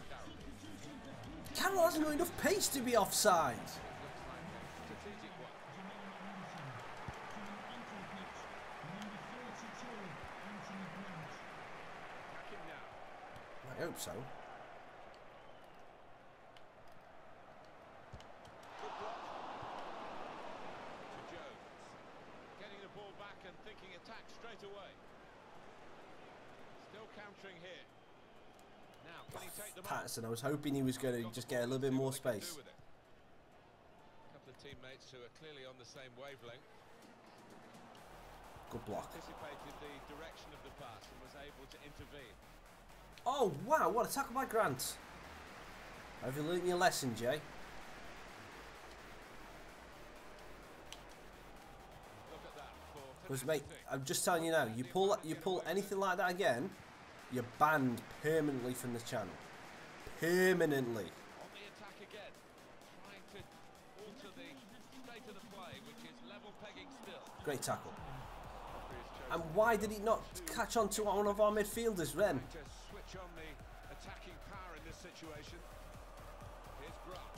Carroll hasn't got enough pace to be offside. Looks like a strategic one. Attacking now. I hope so. Good block. To Jones. Getting the ball back and thinking attack straight away. Still countering here. Now, can he take them on? Patterson, I was hoping he was going to just get a little bit more space. A couple of teammates who are clearly on the same wavelength. Good block. Anticipated the direction of the pass and was able to intervene. Oh, wow, what a tackle by Grant. Have you learned your lesson, Jay? Look at that for Because, mate, I'm just telling you now, you pull anything like that again, you're banned permanently from this channel. Permanently. on the attack again, trying to alter the state of the play, which is level pegging still. Great tackle. And why did he not catch on to one of our midfielders, Ren? To switch on the attacking power in this situation. Here's Grant.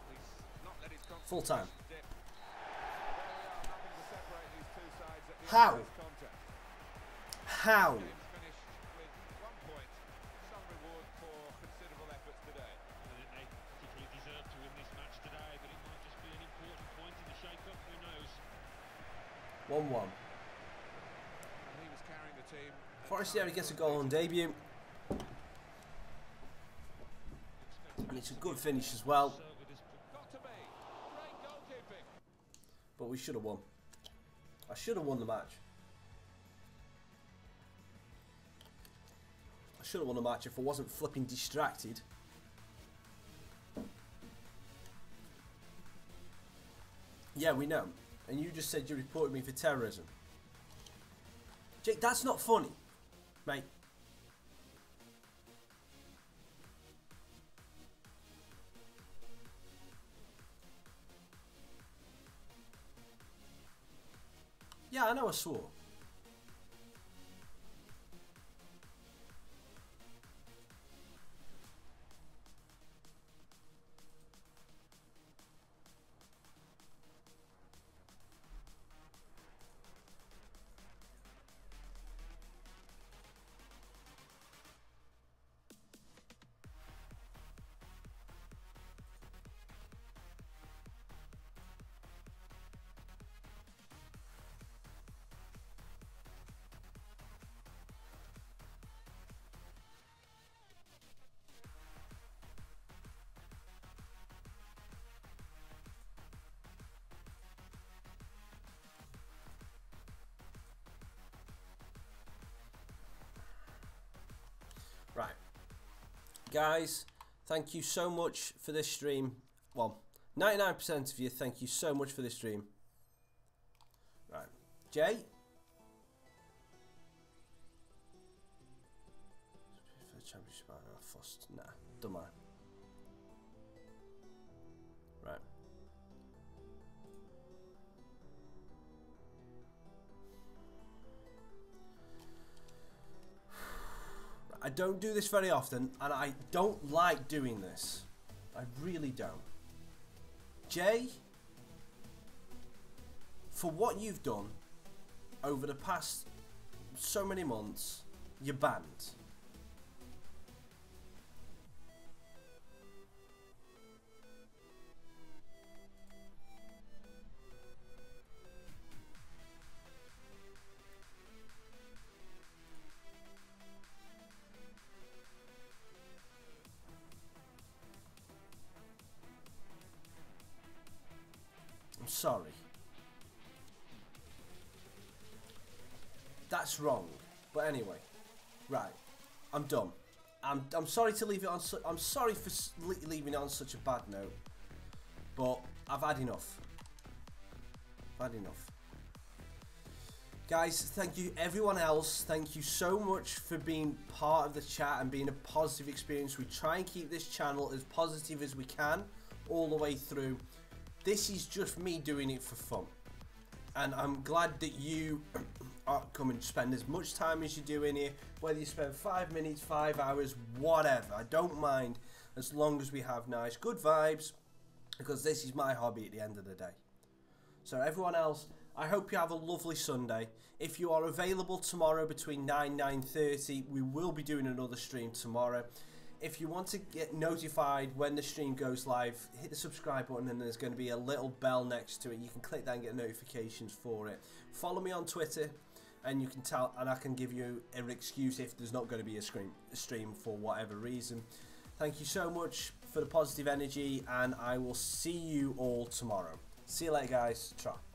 He's not let his Full time. dip. There we are, nothing to separate these two sides at the How? end of this contest. How? Game's finished with 1 point. Some reward for considerable efforts today. I think they particularly deserve to win this match today, but it might just be an important point in the shake-up. Who knows? 1-1. And he was carrying the team. Forestieri gets a goal on debut. And it's a good finish as well. Got to be. Great goalkeeping. But we should have won. I should have won the match. I should have won the match if I wasn't flipping distracted. Yeah, we know. And you just said you reported me for terrorism. Jake, that's not funny, mate. Yeah, I know I swore. Right, guys, thank you so much for this stream. Well, 99% of you, thank you so much for this stream. Right, Jay. For the championship, fussed. Nah, don't mind. Right. I don't do this very often, and I don't like doing this. I really don't. Jay, for what you've done over the past so many months, you're banned. I'm sorry. That's wrong. But anyway, right. I'm done. I'm sorry to leave it on. I'm sorry for leaving it on such a bad note. But I've had enough. I've had enough. Guys, thank you. Everyone else, thank you so much for being part of the chat and being a positive experience. We try and keep this channel as positive as we can all the way through. This is just me doing it for fun, and I'm glad that you come and spend as much time as you do in here, whether you spend 5 minutes, 5 hours, whatever. I don't mind, as long as we have nice, good vibes, because this is my hobby at the end of the day. So everyone else, I hope you have a lovely Sunday. If you are available tomorrow between 9 and 9:30, we will be doing another stream tomorrow. If you want to get notified when the stream goes live, hit the subscribe button and there's going to be a little bell next to it. You can click that and get notifications for it. Follow me on Twitter and you can tell, and I can give you an excuse if there's not going to be a stream for whatever reason. Thank you so much for the positive energy, and I will see you all tomorrow. See you later, guys. Ciao.